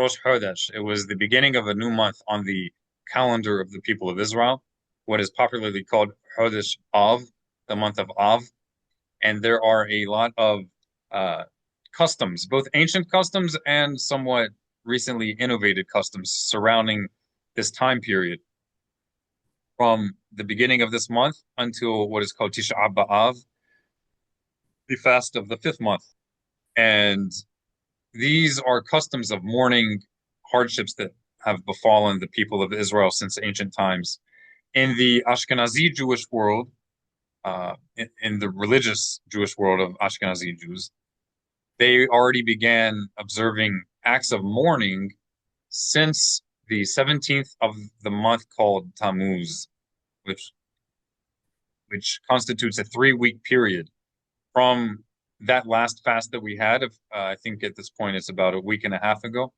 Rosh Chodesh. It was the beginning of a new month on the calendar of the people of Israel, what is popularly called Chodesh Av, the month of Av. And there are a lot of customs, both ancient customs and somewhat recently innovated customs surrounding this time period from the beginning of this month until what is called Tisha B'Av, the fast of the fifth month. And these are customs of mourning hardships that have befallen the people of Israel since ancient times. In the Ashkenazi Jewish world, in the religious Jewish world of Ashkenazi Jews, they already began observing acts of mourning since the 17th of the month called Tamuz, which constitutes a 3-week period from that last fast that we had. I think at this point it's about a week and a half ago,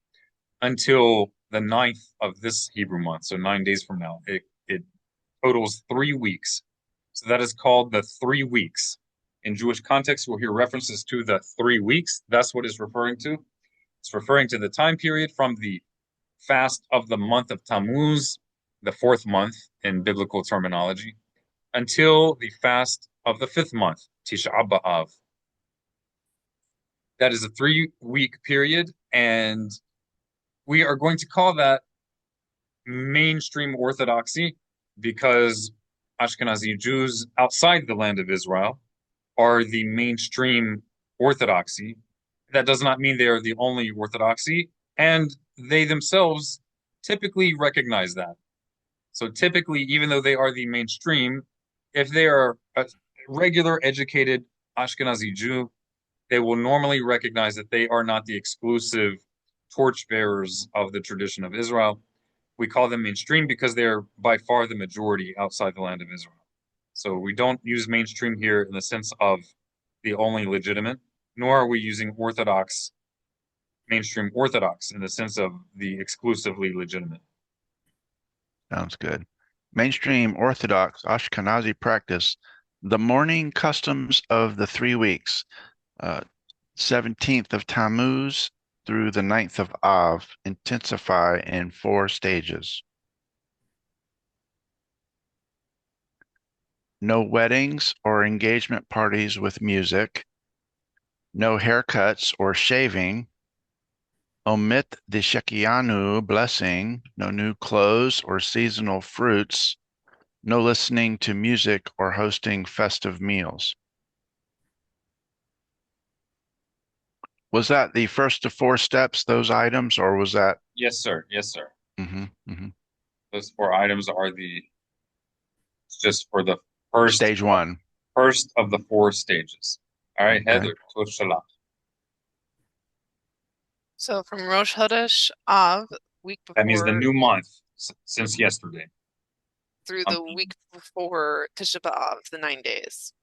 until the 9th of this Hebrew month, so 9 days from now. It totals 3 weeks. So that is called the 3 weeks. In Jewish context, we'll hear references to the 3 weeks. That's what it's referring to. It's referring to the time period from the fast of the month of Tammuz, the 4th month in biblical terminology, until the fast of the 5th month, Tisha B'Av. That is a 3-week period, and we are going to call that mainstream orthodoxy because Ashkenazi Jews outside the land of Israel are the mainstream orthodoxy. That does not mean they are the only orthodoxy, and they themselves typically recognize that. So typically, even though they are the mainstream, if they are a regular educated Ashkenazi Jew, they will normally recognize that they are not the exclusive torchbearers of the tradition of Israel. We call them mainstream because they're by far the majority outside the land of Israel. So we don't use mainstream here in the sense of the only legitimate, nor are we using orthodox, mainstream orthodox in the sense of the exclusively legitimate. Sounds good. Mainstream Orthodox Ashkenazi practice, the mourning customs of the 3 weeks, 17th of Tammuz through the 9th of Av, intensify in 4 stages. No weddings or engagement parties with music, no haircuts or shaving, omit the Shekianu blessing, no new clothes or seasonal fruits, no listening to music or hosting festive meals. Was that the first of 4 steps, those items, or was that? Yes, sir. Yes, sir. Mm-hmm. Those 4 items are just for the Stage 1. First of the 4 stages. All right, Okay. Heather, Toshala. So from Rosh Chodesh Av, week before. That means the new month since yesterday. Through the week before Tisha B'Av, the 9 days.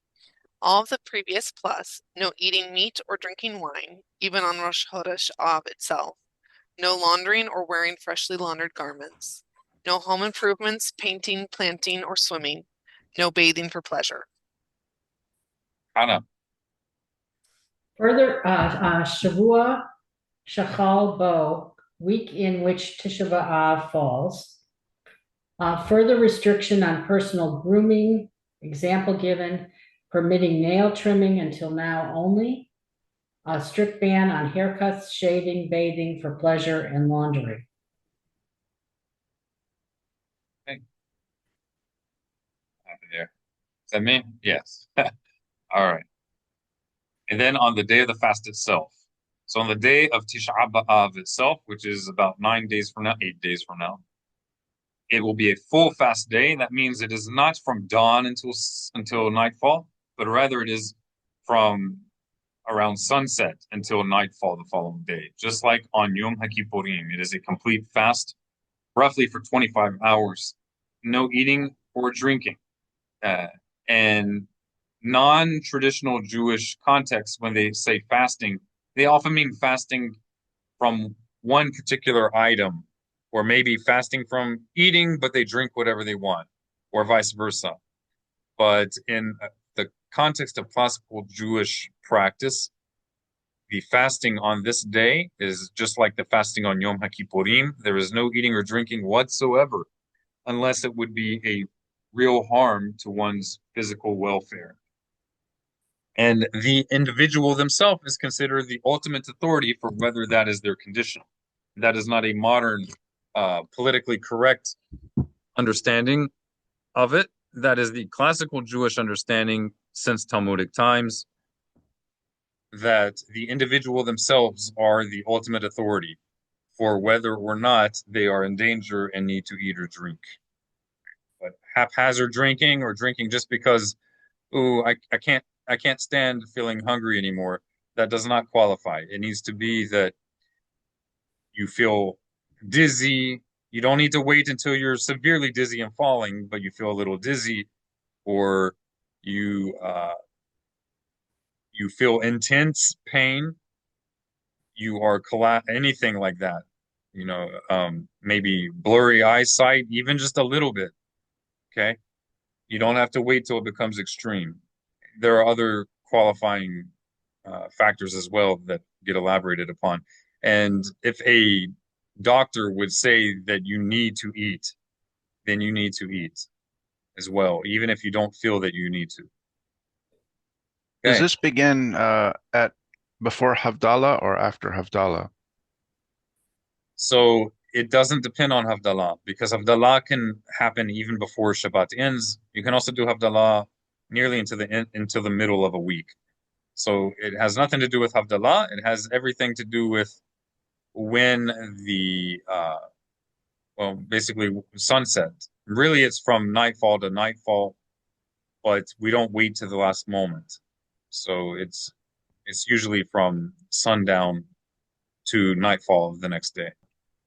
All of the previous plus, no eating meat or drinking wine, even on Rosh Chodesh Av itself. No laundering or wearing freshly laundered garments. No home improvements, painting, planting, or swimming. No bathing for pleasure. Hannah. Further, Shavua Shachal Bo, week in which Tisha B'Av falls. Further restriction on personal grooming, example given, permitting nail trimming until now only. A strict ban on haircuts, shaving, bathing for pleasure, and laundry. Okay. There. Is that me? Yes. All right. And then on the day of the fast itself. So on the day of Tisha B'Av itself, which is about 9 days from now, 8 days from now, it will be a full fast day. That means it is not from dawn until nightfall, but rather it is from around sunset until nightfall the following day. Just like on Yom HaKippurim, it is a complete fast, roughly for 25 hours. No eating or drinking. And non-traditional Jewish contexts, when they say fasting, they often mean fasting from one particular item, or maybe fasting from eating, but they drink whatever they want, or vice versa. But in the context of classical Jewish practice, the fasting on this day is just like the fasting on Yom HaKippurim. There is no eating or drinking whatsoever, unless it would be a real harm to one's physical welfare. And the individual themselves is considered the ultimate authority for whether that is their condition. That is not a modern, politically correct understanding of it. That is the classical Jewish understanding since Talmudic times, that the individual themselves are the ultimate authority for whether or not they are in danger and need to eat or drink. But haphazard drinking or drinking just because, ooh, I can't stand feeling hungry anymore, that does not qualify. It needs to be that you feel dizzy. You don't need to wait until you're severely dizzy and falling, but you feel a little dizzy, or you you feel intense pain. You are anything like that. Maybe blurry eyesight, even just a little bit. Okay, you don't have to wait till it becomes extreme. There are other qualifying factors as well that get elaborated upon. And if a doctor would say that you need to eat, then you need to eat as well, even if you don't feel that you need to. Does Okay. this begin at before Havdalah or after Havdalah? So it doesn't depend on Havdalah, because Havdalah can happen even before Shabbat ends. You can also do Havdalah nearly into the middle of a week. So it has nothing to do with Havdalah. It has everything to do with when the basically sunset. Really, it's from nightfall to nightfall, but we don't wait to the last moment. So it's usually from sundown to nightfall of the next day.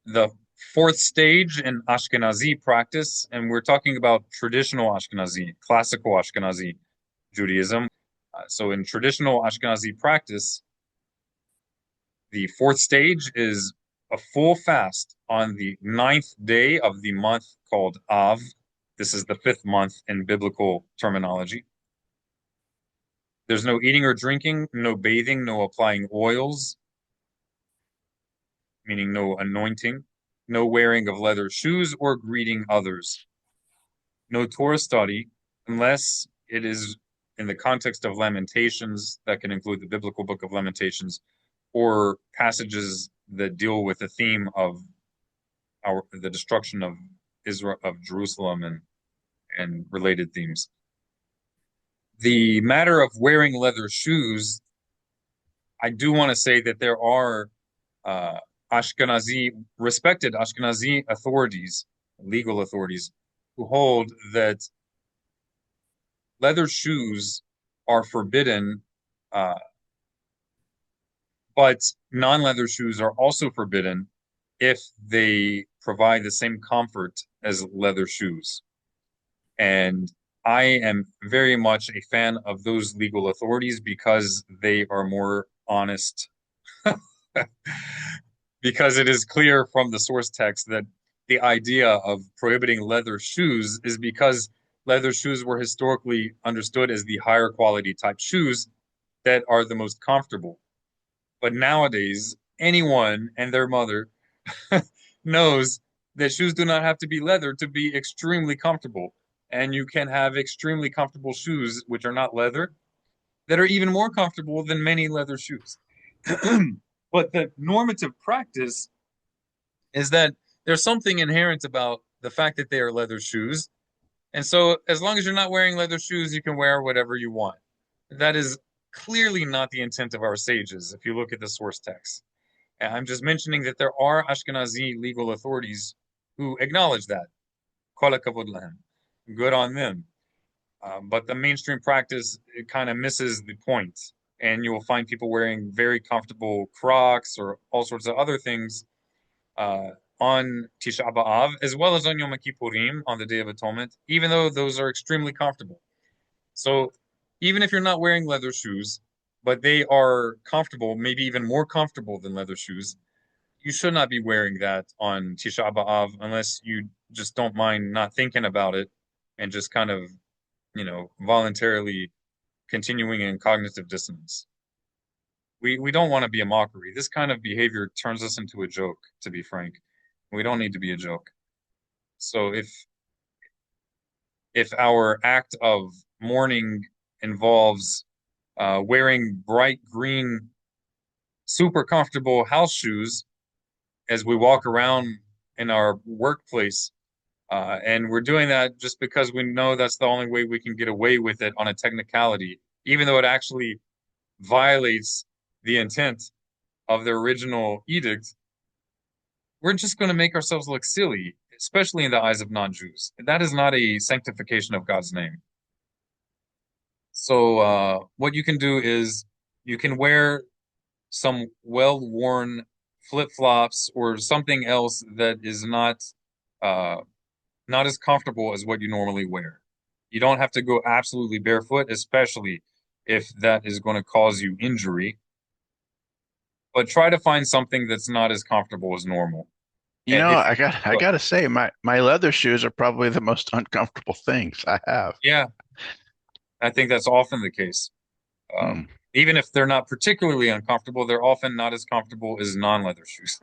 The fourth stage in Ashkenazi practice, and we're talking about traditional Ashkenazi, classical Ashkenazi Judaism. So in traditional Ashkenazi practice, the fourth stage is a full fast on the 9th day of the month called Av. This is the 5th month in biblical terminology. There's no eating or drinking, no bathing, no applying oils, meaning no anointing, no wearing of leather shoes or greeting others, no Torah study, unless it is in the context of Lamentations, that can include the biblical book of Lamentations, or passages that deal with the theme of the destruction of Israel, of Jerusalem, and related themes. The matter of wearing leather shoes, I do want to say that there are respected Ashkenazi authorities, legal authorities, who hold that leather shoes are forbidden, but non-leather shoes are also forbidden if they provide the same comfort as leather shoes. And I am very much a fan of those legal authorities because they are more honest. Because it is clear from the source text that the idea of prohibiting leather shoes is because leather shoes were historically understood as the higher quality type shoes that are the most comfortable. But nowadays, anyone and their mother knows that shoes do not have to be leather to be extremely comfortable. And you can have extremely comfortable shoes, which are not leather, that are even more comfortable than many leather shoes. But the normative practice is that there's something inherent about the fact that they are leather shoes. And so as long as you're not wearing leather shoes, you can wear whatever you want. That is clearly not the intent of our sages, if you look at the source text. And I'm just mentioning that there are Ashkenazi legal authorities who acknowledge that. Kol hakavod lahem. Good on them. But the mainstream practice, it kind of misses the point. And you will find people wearing very comfortable Crocs or all sorts of other things on Tisha B'Av, as well as on Yom Kippurim, on the Day of Atonement, even though those are extremely comfortable. So even if you're not wearing leather shoes, but they are comfortable, maybe even more comfortable than leather shoes, you should not be wearing that on Tisha B'Av unless you just don't mind not thinking about it and just kind of, voluntarily continuing in cognitive dissonance. We don't want to be a mockery. This kind of behavior turns us into a joke, to be frank. We don't need to be a joke. So if our act of mourning involves wearing bright green, super comfortable house shoes as we walk around in our workplace, and we're doing that just because we know that's the only way we can get away with it on a technicality, even though it actually violates the intent of the original edict, we're just going to make ourselves look silly, especially in the eyes of non-Jews. That is not a sanctification of God's name. So what you can do is you can wear some well-worn flip-flops or something else that is not as comfortable as what you normally wear. You don't have to go absolutely barefoot, especially if that is going to cause you injury. But try to find something that's not as comfortable as normal. You And know, if I gotta say, my leather shoes are probably the most uncomfortable things I have. yeah, I think that's often the case. Hmm. Even if they're not particularly uncomfortable, they're often not as comfortable as non-leather shoes.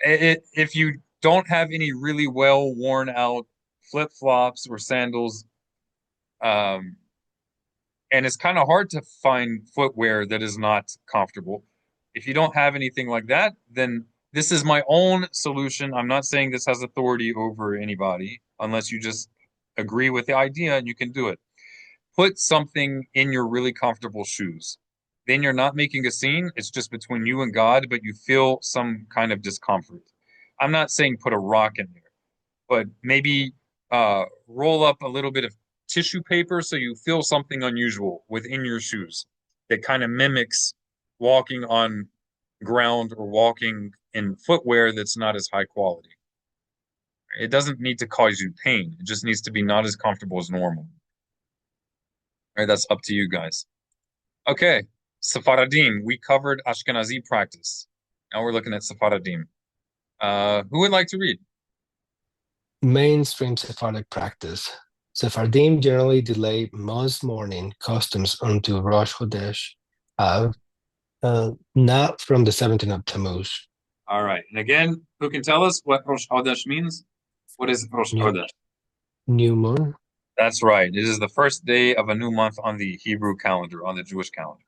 If you don't have any really well worn out flip-flops or sandals, um, and it's kind of hard to find footwear that is not comfortable. If you don't have anything like that, then this is my own solution. I'm not saying this has authority over anybody unless you just agree with the idea and you can do it. Put something in your really comfortable shoes. Then you're not making a scene. It's just between you and God, but you feel some kind of discomfort. I'm not saying put a rock in there, but maybe roll up a little bit of tissue paper so you feel something unusual within your shoes that kind of mimics walking on ground or walking in footwear that's not as high quality. It doesn't need to cause you pain. It just needs to be not as comfortable as normal. All right, that's up to you guys. Okay, Sephardim. We covered Ashkenazi practice. Now we're looking at Sephardim. Who would like to read? Mainstream Sephardic practice. Sephardim generally delay most mourning customs until Rosh Chodesh Av, not from the 17th of Tammuz. All right, and again, who can tell us what Rosh Chodesh means? What is Rosh Chodesh? New moon. That's right. It is the first day of a new month on the Hebrew calendar, on the Jewish calendar.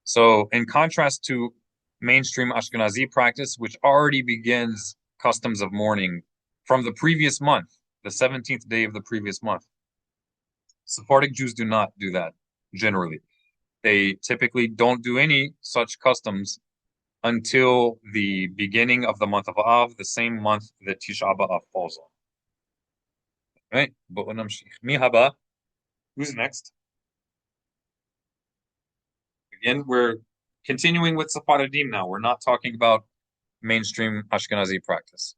So, in contrast to mainstream Ashkenazi practice, which already begins customs of mourning from the previous month, the 17th day of the previous month, Sephardic Jews do not do that generally. They typically don't do any such customs until the beginning of the month of Av, the same month that Tisha B'Av falls on. Right? Who's next? Again, we're continuing with Sephardim now. We're not talking about mainstream Ashkenazi practice.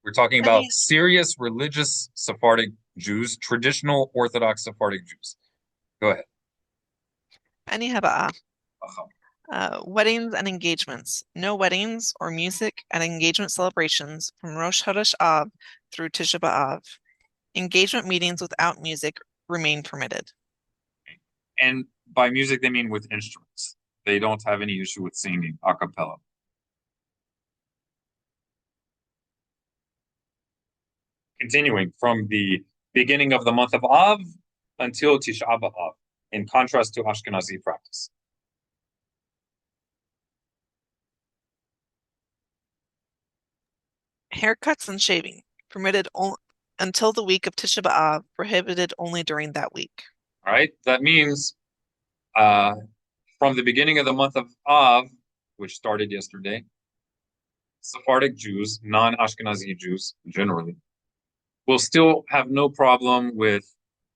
We're talking about serious religious Sephardic Jews, traditional Orthodox Sephardic Jews. Go ahead. Ani haba'a. Weddings and engagements. No weddings or music at engagement celebrations from Rosh Chodesh Av through Tisha B'Av. Engagement meetings without music remain permitted. And by music, they mean with instruments. They don't have any issue with singing a cappella. Continuing from the beginning of the month of Av until Tisha B'Av, in contrast to Ashkenazi practice. Haircuts and shaving permitted until the week of Tisha B'Av, prohibited only during that week. All right, that means from the beginning of the month of Av, which started yesterday, Sephardic Jews, non-Ashkenazi Jews generally, will still have no problem with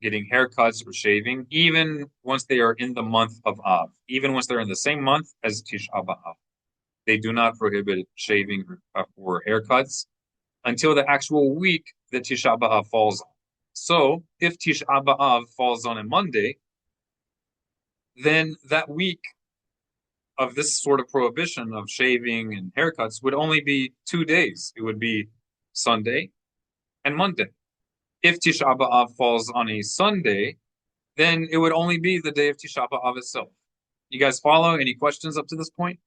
getting haircuts or shaving, even once they are in the month of Av, even once they're in the same month as Tisha B'Av. They do not prohibit shaving or haircuts until the actual week that Tisha B'Av falls on. So, if Tisha B'Av falls on a Monday, then that week of this sort of prohibition of shaving and haircuts would only be 2 days. It would be Sunday and Monday. If Tisha B'Av falls on a Sunday, then it would only be the day of Tisha B'Av itself. You guys follow? Any questions up to this point?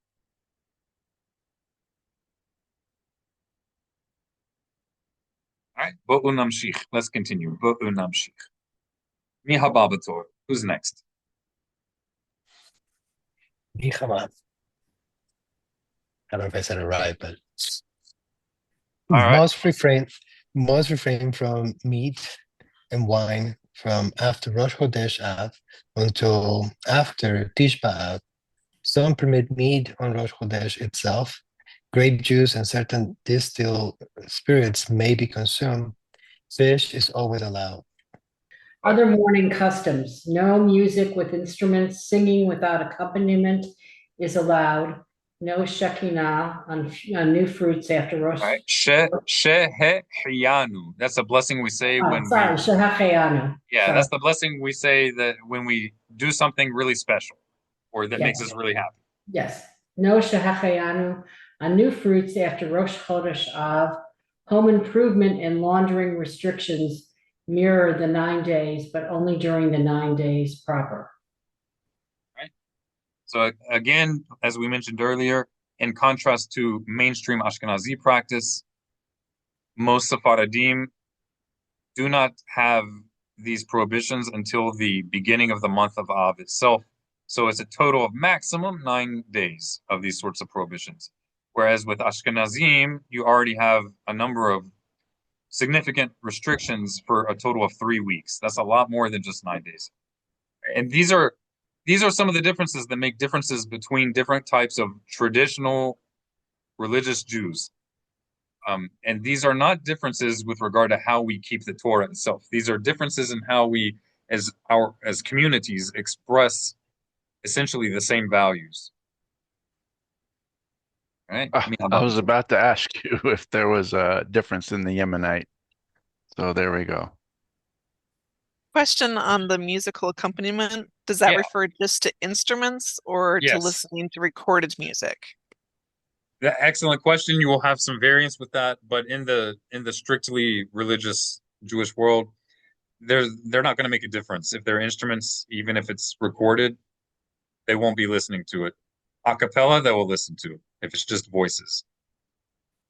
All right, bo'u namshich. Let's continue. Bo'u namshich. Mi haba b'tor. Who's next? Nichama. I don't know if I said it right, but All right. must refrain from meat and wine from after Rosh Chodesh Av until after Tish B'Av. Some permit meat on Rosh Chodesh itself. Grape juice and certain distilled spirits may be consumed. Fish is always allowed. Other mourning customs. No music with instruments, singing without accompaniment is allowed. No Shekinah on new fruits after Rosh. All right. Sheheheyanu. That's a blessing we say when sorry, Shehacheyanu. Yeah, Sorry. that's the blessing we say that when we do something really special or that makes us really happy. Yes. No Shehacheyanu on new fruits after Rosh Chodesh Av. Home improvement and laundering restrictions mirror the 9 days, but only during the 9 days proper. Right. So again, as we mentioned earlier, in contrast to mainstream Ashkenazi practice, most Sephardim do not have these prohibitions until the beginning of the month of Av itself. So it's a total of maximum 9 days of these sorts of prohibitions. Whereas with Ashkenazim, you already have a number of significant restrictions for a total of 3 weeks. That's a lot more than just 9 days. And these are some of the differences that make differences between different types of traditional religious Jews. And these are not differences with regard to how we keep the Torah itself. These are differences in how we, as communities, express essentially the same values. Right? I was about to ask you if there was a difference in the Yemenite. So there we go. Question on the musical accompaniment. Does that refer just to instruments or to listening to recorded music? Excellent question. You will have some variance with that, but in the strictly religious Jewish world, they're not going to make a difference. If they're instruments, even if it's recorded, they won't be listening to it. A cappella, they will listen to it if it's just voices.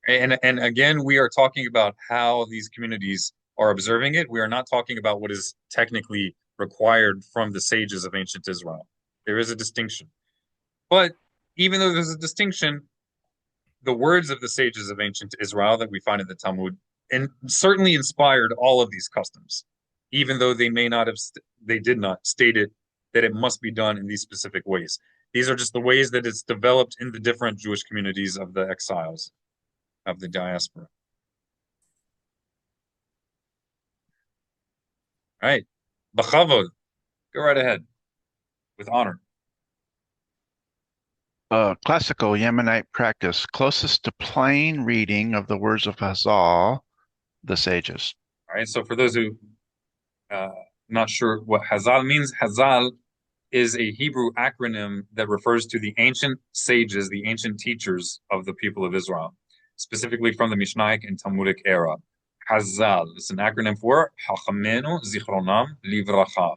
And again, we are talking about how these communities are observing it. We are not talking about what is technically required from the sages of ancient Israel. There is a distinction. But even though there's a distinction, the words of the sages of ancient Israel that we find in the Talmud and certainly inspired all of these customs, even though they did not state it that it must be done in these specific ways. These are just the ways that it's developed in the different Jewish communities of the exiles, of the diaspora. All right. B'chavod. Go right ahead. With honor. Classical Yemenite practice, closest to plain reading of the words of Hazal, the sages. All right. So for those who not sure what Hazal means, Hazal is a Hebrew acronym that refers to the ancient sages, the ancient teachers of the people of Israel, specifically from the Mishnaic and Talmudic era. Hazal is an acronym for Hachamenu Zichronam Livracha.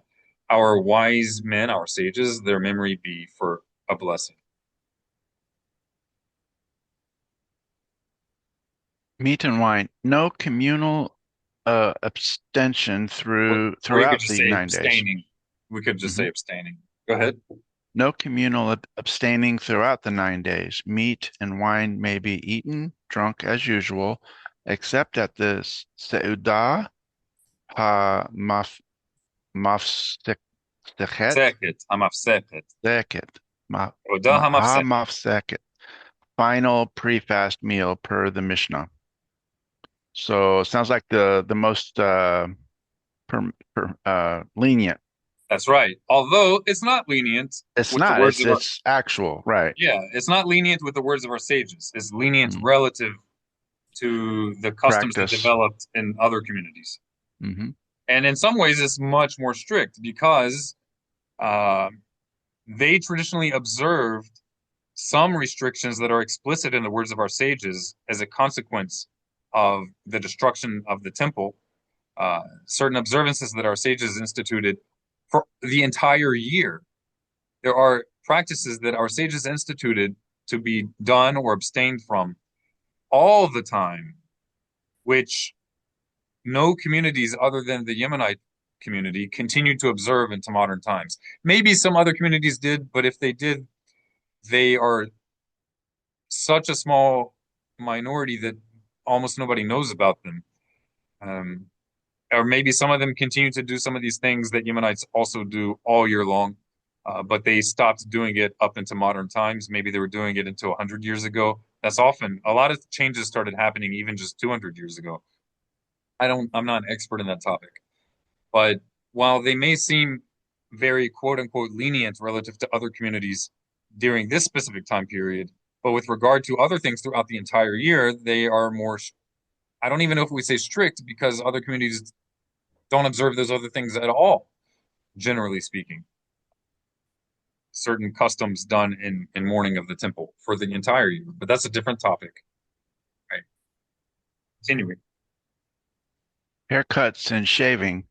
Our wise men, our sages, their memory be for a blessing. Meat and wine, no communal abstention throughout the 9 days. We could just say abstaining. Go ahead. No communal abstaining throughout the 9 days. Meat and wine may be eaten, drunk as usual, except at the Seudah HaMafseket, final pre-fast meal per the Mishnah. So it sounds like the most lenient. That's right. Although it's not lenient. It's not. It's actual, right? Yeah, it's not lenient with the words of our sages. It's lenient relative to the customs that developed in other communities. And in some ways, it's much more strict because they traditionally observed some restrictions that are explicit in the words of our sages as a consequence of the destruction of the temple. Certain observances that our sages instituted for the entire year. There are practices that our sages instituted to be done or abstained from all the time, which no communities other than the Yemenite community continued to observe into modern times. Maybe some other communities did, but if they did, they are such a small minority that almost nobody knows about them. Or maybe some of them continue to do some of these things that Yemenites also do all year long, but they stopped doing it up into modern times. Maybe they were doing it until 100 years ago. That's often a lot of changes started happening even just 200 years ago. I'm not an expert in that topic, but while they may seem very quote unquote lenient relative to other communities during this specific time period, but with regard to other things throughout the entire year, they are more, I don't even know if we say strict, because other communities don't observe those other things at all, generally speaking. Certain customs done in mourning of the temple for the entire year, but that's a different topic. Right. Continuing. Haircuts and shaving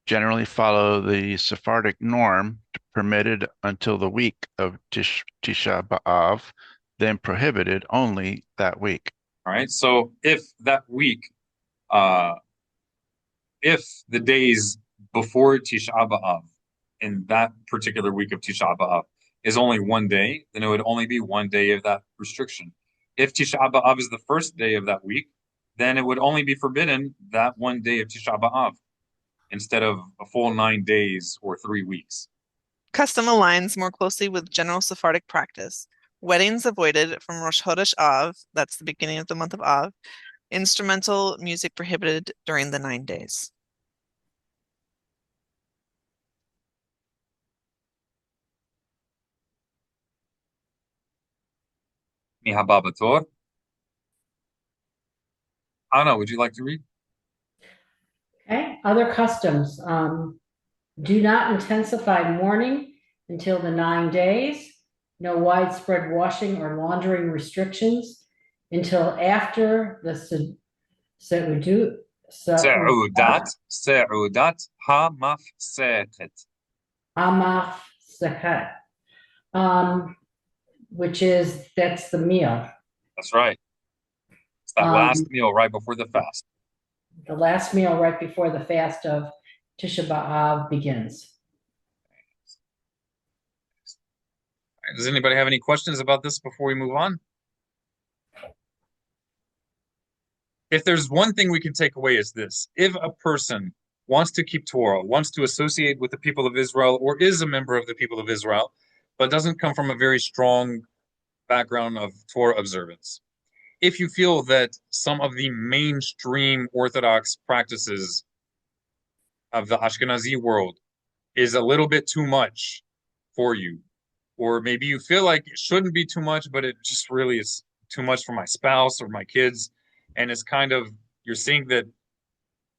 generally follow the Sephardic norm, permitted until the week of Tisha B'Av, then prohibited only that week. All right. So if that week, if the days before Tisha B'Av in that particular week of Tisha B'Av is only one day, then it would only be one day of that restriction. If Tisha B'Av is the first day of that week, then it would only be forbidden that one day of Tisha B'Av instead of a full 9 days or 3 weeks. Custom aligns more closely with general Sephardic practice. Weddings avoided from Rosh Chodesh Av, that's the beginning of the month of Av. Instrumental music prohibited during the 9 days. Mihababator. Anna, would you like to read? Okay, other customs. Do not intensify mourning until the 9 days. No widespread washing or laundering restrictions until after the Seudat HaMafseket. Amafseket, which is, that's the meal. That's right. It's that last meal right before the fast. The last meal right before the fast of Tisha B'Av begins. Does anybody have any questions about this before we move on? If there's one thing we can take away is this: if a person wants to keep Torah, wants to associate with the people of Israel, or is a member of the people of Israel, but doesn't come from a very strong background of Torah observance, if you feel that some of the mainstream Orthodox practices of the Ashkenazi world is a little bit too much for you, or maybe you feel like it shouldn't be too much, but it just really is too much for my spouse or my kids, and it's kind of, you're seeing that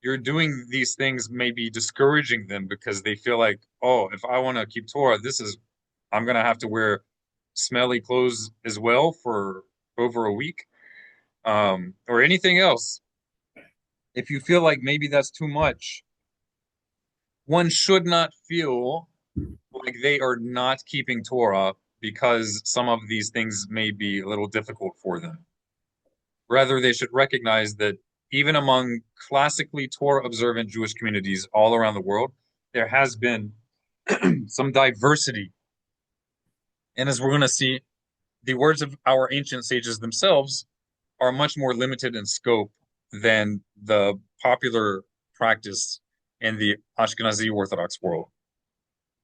you're doing these things maybe discouraging them because they feel like, oh, if I want to keep Torah, I'm going to have to wear smelly clothes as well for over a week, or anything else. If you feel like maybe that's too much, one should not feel like they are not keeping Torah because some of these things may be a little difficult for them. Rather, they should recognize that even among classically Torah observant Jewish communities all around the world, there has been some diversity. And as we're going to see, the words of our ancient sages themselves are much more limited in scope than the popular practice in the Ashkenazi Orthodox world.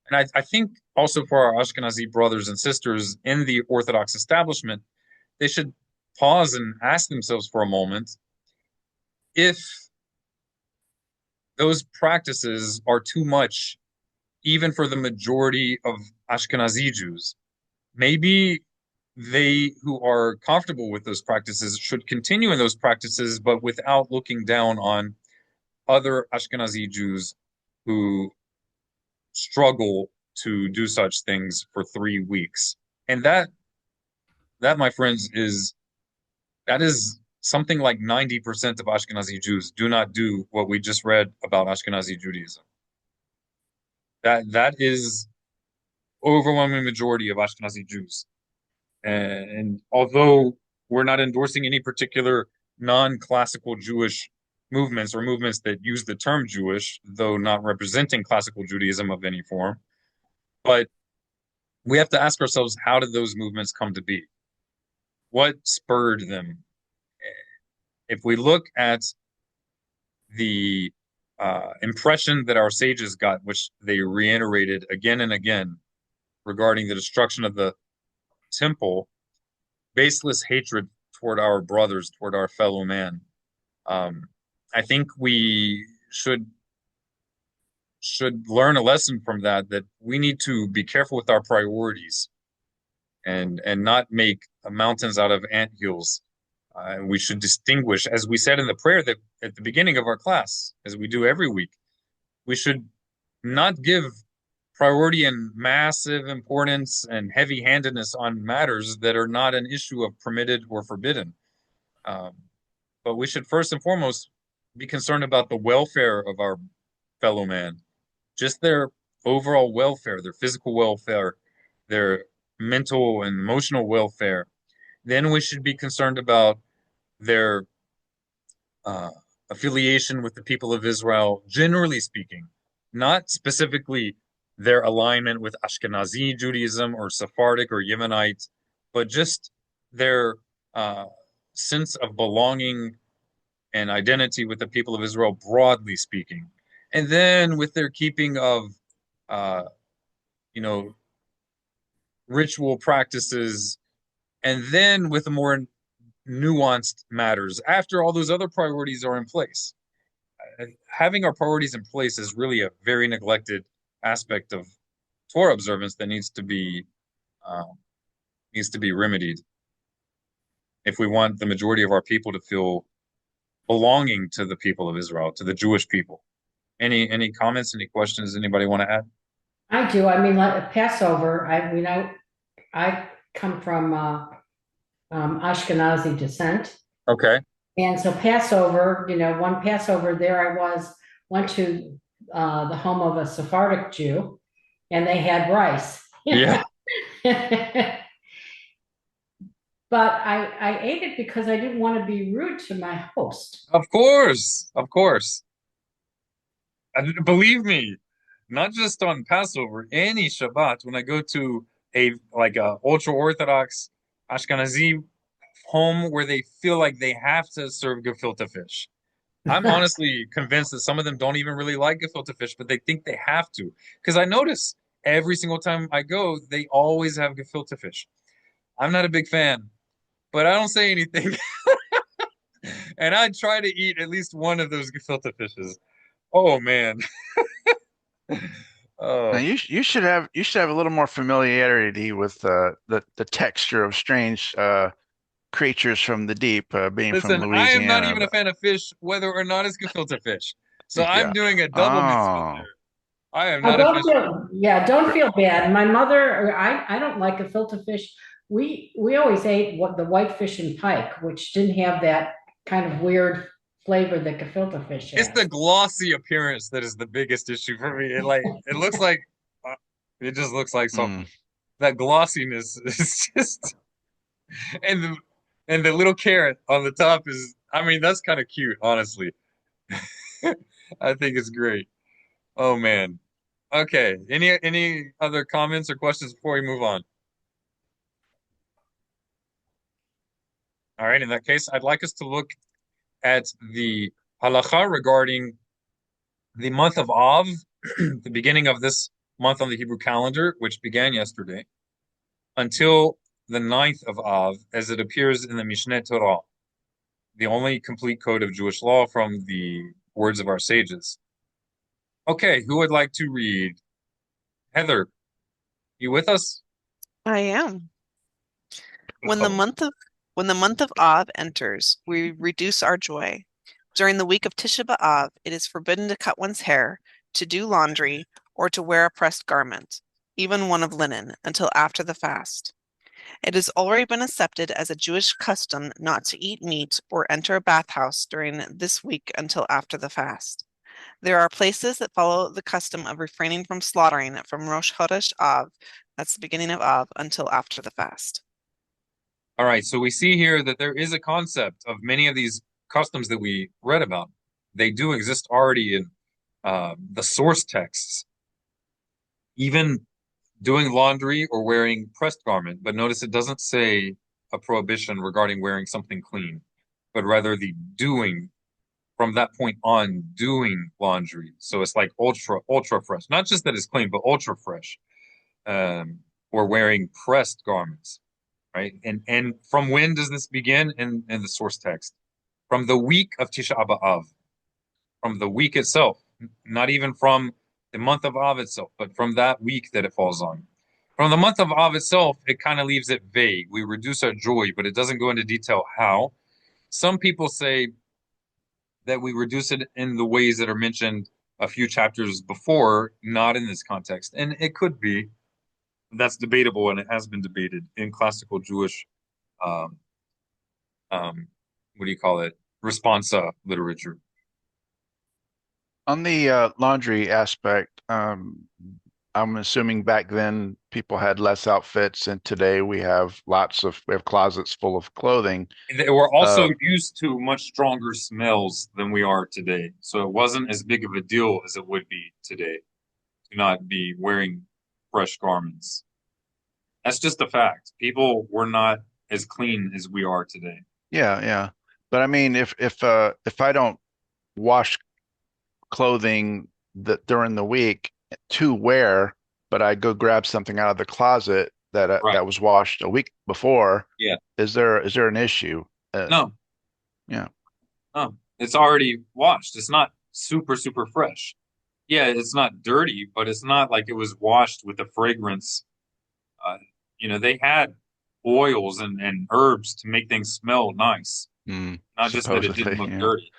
And I think also for our Ashkenazi brothers and sisters in the Orthodox establishment, they should pause and ask themselves for a moment if those practices are too much even for the majority of Ashkenazi Jews. Maybe they who are comfortable with those practices should continue in those practices, but without looking down on other Ashkenazi Jews who struggle to do such things for 3 weeks. And that, my friends, is something like 90% of Ashkenazi Jews do not do what we just read about Ashkenazi Judaism. That is overwhelming majority of Ashkenazi Jews. And although we're not endorsing any particular non-classical Jewish movements or movements that use the term Jewish, though not representing classical Judaism of any form, but we have to ask ourselves, how did those movements come to be? What spurred them? If we look at the impression that our sages got, which they reiterated again and again regarding the destruction of the temple, baseless hatred toward our brothers, toward our fellow man. I think we should learn a lesson from that we need to be careful with our priorities and not make mountains out of anthills. We should distinguish, as we said in the prayer that at the beginning of our class, as we do every week, we should not give priority and massive importance and heavy-handedness on matters that are not an issue of permitted or forbidden. But we should first and foremost be concerned about the welfare of our fellow man, just their overall welfare, their physical welfare, their mental and emotional welfare. Then we should be concerned about their affiliation with the people of Israel, generally speaking, not specifically their alignment with Ashkenazi Judaism or Sephardic or Yemenite, but just their sense of belonging and identity with the people of Israel, broadly speaking. And then with their keeping of, ritual practices, and then with the more nuanced matters, after all those other priorities are in place. Having our priorities in place is really a very neglected aspect of Torah observance that needs to be remedied if we want the majority of our people to feel belonging to the people of Israel, to the Jewish people. Any comments, any questions anybody want to add? I do. I mean, like Passover, I come from Ashkenazi descent. Okay. And so Passover, one Passover there went to the home of a Sephardic Jew, and they had rice. Yeah. But I ate it because I didn't want to be rude to my host. Of course. Believe me, not just on Passover, any Shabbat, when I go to a ultra-Orthodox Ashkenazi home where they feel like they have to serve gefilte fish. I'm honestly convinced that some of them don't even really like gefilte fish, but they think they have to. Because I notice every single time I go, they always have gefilte fish. I'm not a big fan, but I don't say anything. And I try to eat at least one of those gefilte fishes. Oh man. Now you should have a little more familiarity with the texture of strange creatures from the deep, being Listen, from Louisiana. I am not even a fan of fish, whether or not it's gefilte fish. So yeah. I'm doing a double mitzvah there. I am not a fish. Don't feel bad. My mother, I don't like gefilte fish. We always ate the whitefish and pike, which didn't have that kind of weird flavor that gefilte fish has. It's the glossy appearance that is the biggest issue for me. It looks like it just looks like something. That glossiness is just, and the little carrot on the top is, that's kind of cute, honestly. I think it's great. Oh man. Okay. Any other comments or questions before we move on? All right. In that case, I'd like us to look at the halacha regarding the month of Av, the beginning of this month on the Hebrew calendar, which began yesterday, until the 9th of Av, as it appears in the Mishneh Torah, the only complete code of Jewish law from the words of our sages. Okay, who would like to read? Heather, you with us? I am. When the month of Av enters, we reduce our joy. During the week of Tisha B'Av, it is forbidden to cut one's hair, to do laundry, or to wear a pressed garment, even one of linen, until after the fast. It has already been accepted as a Jewish custom not to eat meat or enter a bathhouse during this week until after the fast. There are places that follow the custom of refraining from slaughtering from Rosh Chodesh Av That's the beginning of Av until after the fast. All right, so we see here that there is a concept of many of these customs that we read about. They do exist already in the source texts. Even doing laundry or wearing pressed garment, but notice it doesn't say a prohibition regarding wearing something clean, but rather the doing from that point on, doing laundry. So it's like ultra fresh. Not just that it's clean, but ultra fresh. Or wearing pressed garments, right? And from when does this begin in the source text? From the week of Tisha B'Av, from the week itself, not even from the month of Av itself, but from that week that it falls on. From the month of Av itself, it kind of leaves it vague. We reduce our joy, but it doesn't go into detail how. Some people say that we reduce it in the ways that are mentioned a few chapters before, not in this context. And it could be. That's debatable, and it has been debated in classical Jewish, what do you call it, responsa literature. On the laundry aspect, I'm assuming back then people had less outfits, and today we have closets full of clothing. They were also used to much stronger smells than we are today, so it wasn't as big of a deal as it would be today to not be wearing fresh garments. That's just a fact. People were not as clean as we are today. Yeah. But I mean, if I don't wash clothing that during the week to wear, but I go grab something out of the closet that Right. that was washed a week before, Yeah. is there an issue? No. Yeah. No. It's already washed. It's not super fresh. Yeah, it's not dirty, but it's not like it was washed with a fragrance. They had oils and herbs to make things smell nice, not just that it didn't look dirty.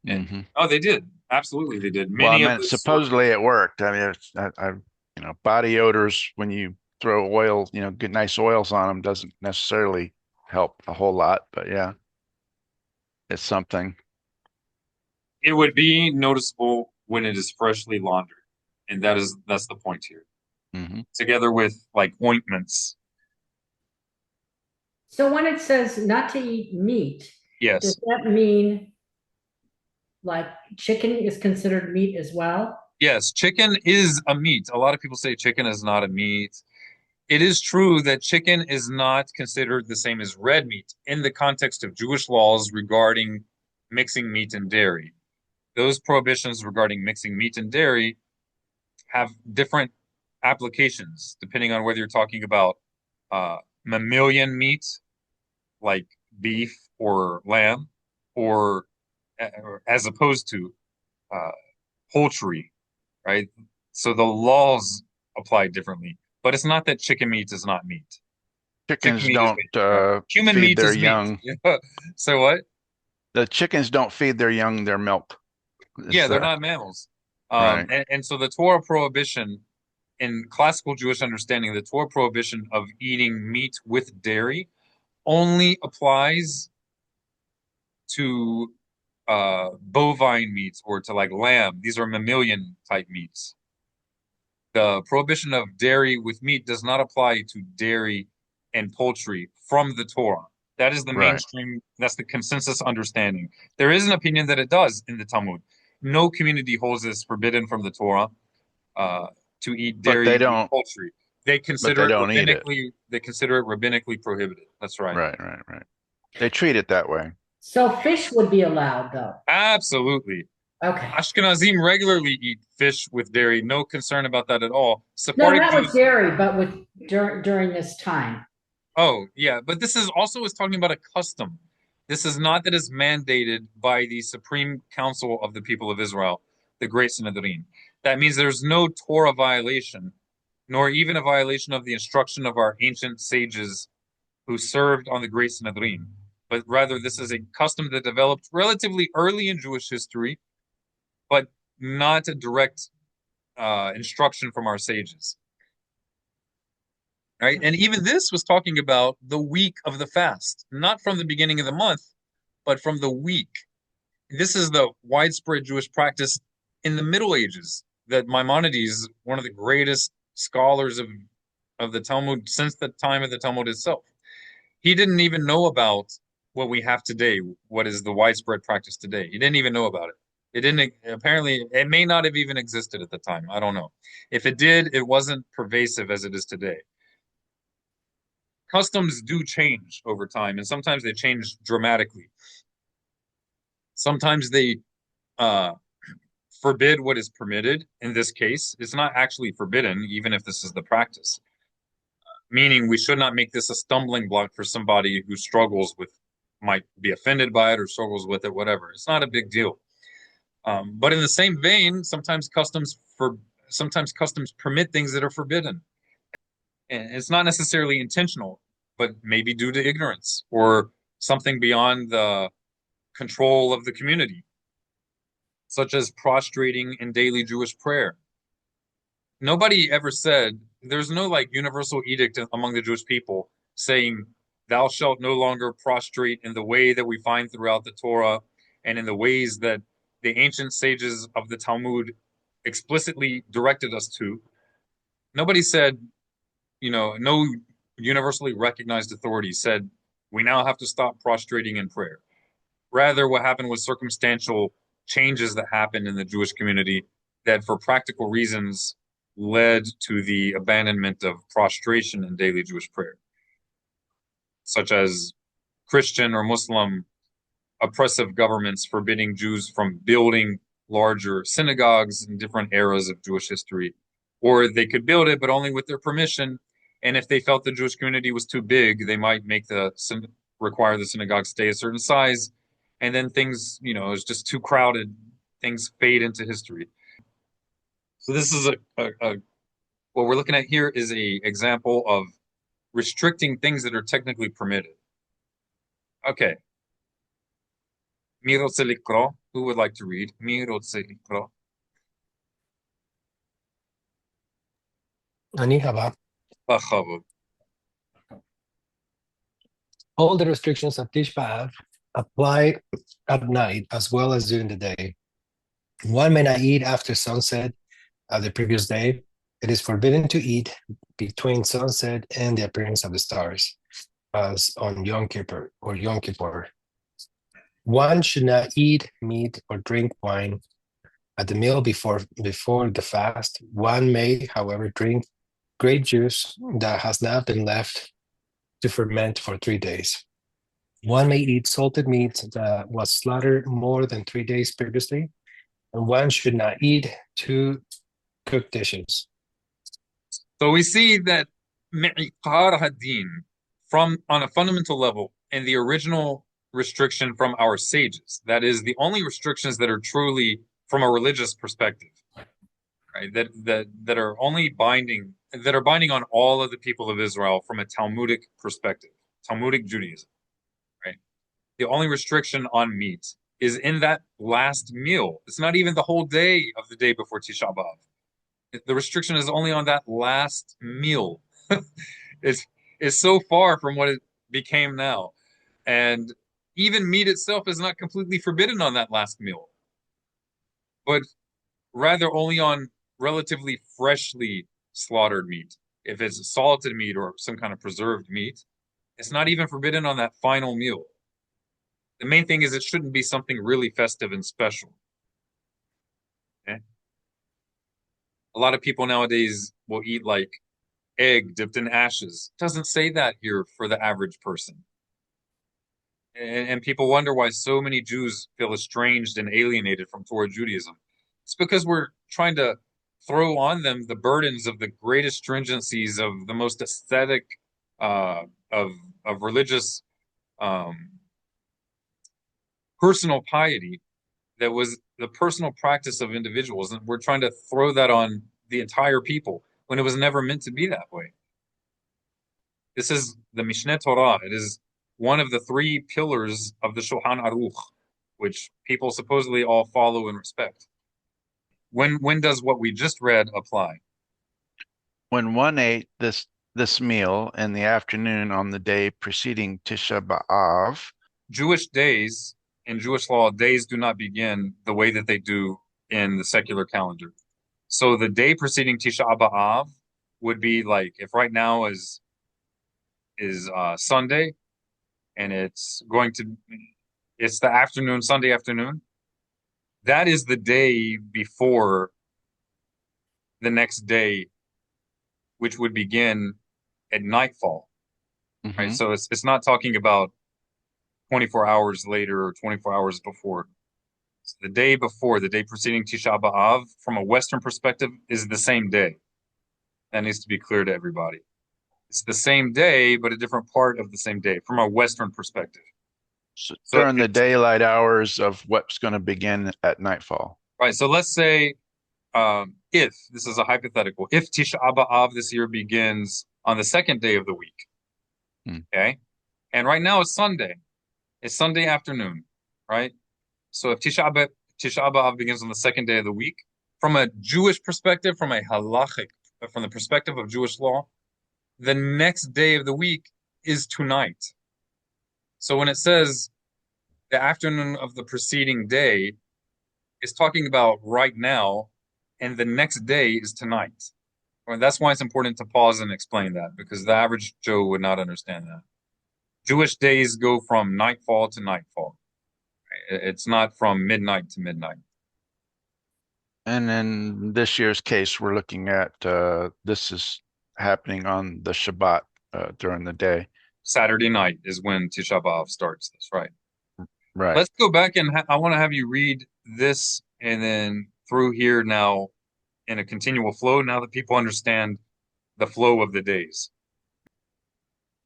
And, oh, they did. Absolutely, they did. Well, I meant supposedly it worked. I mean, body odors, when you throw oil, good nice oils on them, doesn't necessarily help a whole lot, but yeah, it's something. It would be noticeable when it is freshly laundered, and that's the point here. Together with like ointments. So when it says not to eat meat, yes, does that mean like chicken is considered meat as well? Yes, chicken is a meat. A lot of people say chicken is not a meat. It is true that chicken is not considered the same as red meat in the context of Jewish laws regarding mixing meat and dairy. Those prohibitions regarding mixing meat and dairy have different applications depending on whether you're talking about mammalian meat, like beef or lamb, or as opposed to poultry, right? So the laws apply differently, but it's not that chicken meat is not meat. Chickens don't human feed meat their is young. Meat. So what? The chickens don't feed their young their milk. Yeah, they're not mammals. Right. And so the Torah prohibition, in classical Jewish understanding, the Torah prohibition of eating meat with dairy only applies to bovine meats or to like lamb. These are mammalian type meats. The prohibition of dairy with meat does not apply to dairy and poultry from the Torah. That is the mainstream, that's the consensus understanding. There is an opinion that it does in the Talmud. No community holds this forbidden from the Torah to eat dairy and poultry. They consider it rabbinically, they consider it rabbinically prohibited. That's right. Right. They treat it that way. So fish would be allowed, though. Absolutely. Okay. Ashkenazim regularly eat fish with dairy. No concern about that at all. Sephardic Jews, with dairy, but with during this time. Oh, yeah. But this is talking about a custom. This is not that is mandated by the Supreme Council of the People of Israel, the Great Sanhedrin. That means there's no Torah violation, nor even a violation of the instruction of our ancient sages who served on the Great Sanhedrin. But rather, this is a custom that developed relatively early in Jewish history, but not a direct instruction from our sages. Right? And even this was talking about the week of the fast, not from the beginning of the month, but from the week. This is the widespread Jewish practice in the Middle Ages that Maimonides, one of the greatest scholars of of the Talmud since the time of the Talmud itself. He didn't even know about what we have today, what is the widespread practice today. He didn't even know about it. It didn't, apparently, it may not have even existed at the time. I don't know. If it did, it wasn't pervasive as it is today. Customs do change over time, and sometimes they change dramatically. Sometimes they forbid what is permitted. In this case, it's not actually forbidden, even if this is the practice. Meaning we should not make this a stumbling block for somebody who struggles with, might be offended by it or struggles with it, whatever. It's not a big deal. But in the same vein, sometimes customs permit things that are forbidden. And it's not necessarily intentional, but maybe due to ignorance or something beyond the control of the community, such as prostrating in daily Jewish prayer. Nobody ever said, there's no like universal edict among the Jewish people saying, thou shalt no longer prostrate in the way that we find throughout the Torah and in the ways that the ancient sages of the Talmud explicitly directed us to. Nobody said, no universally recognized authority said, we now have to stop prostrating in prayer. Rather, what happened was circumstantial changes that happened in the Jewish community that, for practical reasons, led to the abandonment of prostration in daily Jewish prayer, such as Christian or Muslim oppressive governments forbidding Jews from building larger synagogues in different eras of Jewish history, or they could build it, but only with their permission. And if they felt the Jewish community was too big, they might require the synagogue stay a certain size. And then things, it's just too crowded. Things fade into history. So this is what we're looking at here is a example of restricting things that are technically permitted. Okay. Who would like to read? Ani haba. All the restrictions of Tish B'Av apply at night as well as during the day. One may not eat after sunset of the previous day. It is forbidden to eat between sunset and the appearance of the stars, as on Yom Kippur or Yom Kippur. One should not eat meat or drink wine at the meal before the fast. One may, however, drink grape juice that has not been left to ferment for 3 days. One may eat salted meat that was slaughtered more than 3 days previously, and one should not eat 2 cooked dishes. So we see that mi'qar hadin, from on a fundamental level, in the original restriction from our sages, that is the only restrictions that are truly from a religious perspective, right? That are only binding, that are binding on all of the people of Israel from a Talmudic perspective, Talmudic Judaism, right? The only restriction on meat is in that last meal. It's not even the whole day of the day before Tisha B'Av. The restriction is only on that last meal. it's so far from what it became now. And even meat itself is not completely forbidden on that last meal, but rather only on relatively freshly slaughtered meat. If it's salted meat or some kind of preserved meat, it's not even forbidden on that final meal. The main thing is it shouldn't be something really festive and special. Okay? A lot of people nowadays will eat like egg dipped in ashes. It doesn't say that here for the average person. And people wonder why so many Jews feel estranged and alienated from Torah Judaism. It's because we're trying to throw on them the burdens of the greatest stringencies of the most aesthetic of religious personal piety that was the personal practice of individuals, and we're trying to throw that on the entire people when it was never meant to be that way. This is the Mishneh Torah. It is one of the 3 pillars of the Shulchan Aruch, which people supposedly all follow and respect. When does what we just read apply? When one ate this meal in the afternoon on the day preceding Tisha B'Av. Jewish days, in Jewish law, days do not begin the way that they do in the secular calendar. So the day preceding Tisha B'Av would be like if right now is Sunday and it's the afternoon, Sunday afternoon. That is the day before the next day, which would begin at nightfall, right? So it's not talking about 24 hours later or 24 hours before. So the day before, the day preceding Tisha B'Av, from a Western perspective, is the same day. That needs to be clear to everybody. It's the same day, but a different part of the same day from a Western perspective. So during the daylight hours of what's going to begin at nightfall. Right. So let's say if, this is a hypothetical, if Tisha B'Av this year begins on the second day of the week, okay? And right now it's Sunday. It's Sunday afternoon, right? So if Tisha B'Av begins on the second day of the week, from a Jewish perspective, from a halachic, from the perspective of Jewish law, the next day of the week is tonight. So when it says the afternoon of the preceding day, it's talking about right now, and the next day is tonight. Well, that's why it's important to pause and explain that, because the average Joe would not understand that. Jewish days go from nightfall to nightfall. It's not from midnight to midnight. And in this year's case, we're looking at this is happening on the Shabbat during the day. Saturday night is when Tisha B'Av starts. That's right. Right. Let's go back and I want to have you read this and then through here now in a continual flow, now that people understand the flow of the days.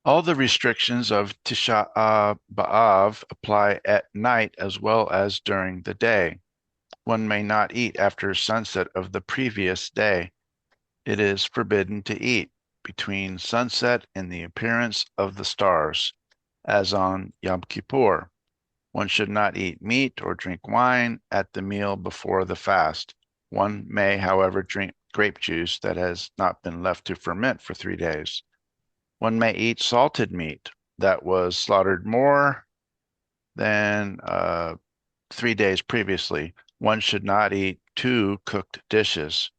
All the restrictions of Tisha B'Av apply at night as well as during the day. One may not eat after sunset of the previous day. It is forbidden to eat between sunset and the appearance of the stars, as on Yom Kippur. One should not eat meat or drink wine at the meal before the fast. One may, however, drink grape juice that has not been left to ferment for 3 days. One may eat salted meat that was slaughtered more than 3 days previously. One should not eat 2 cooked dishes,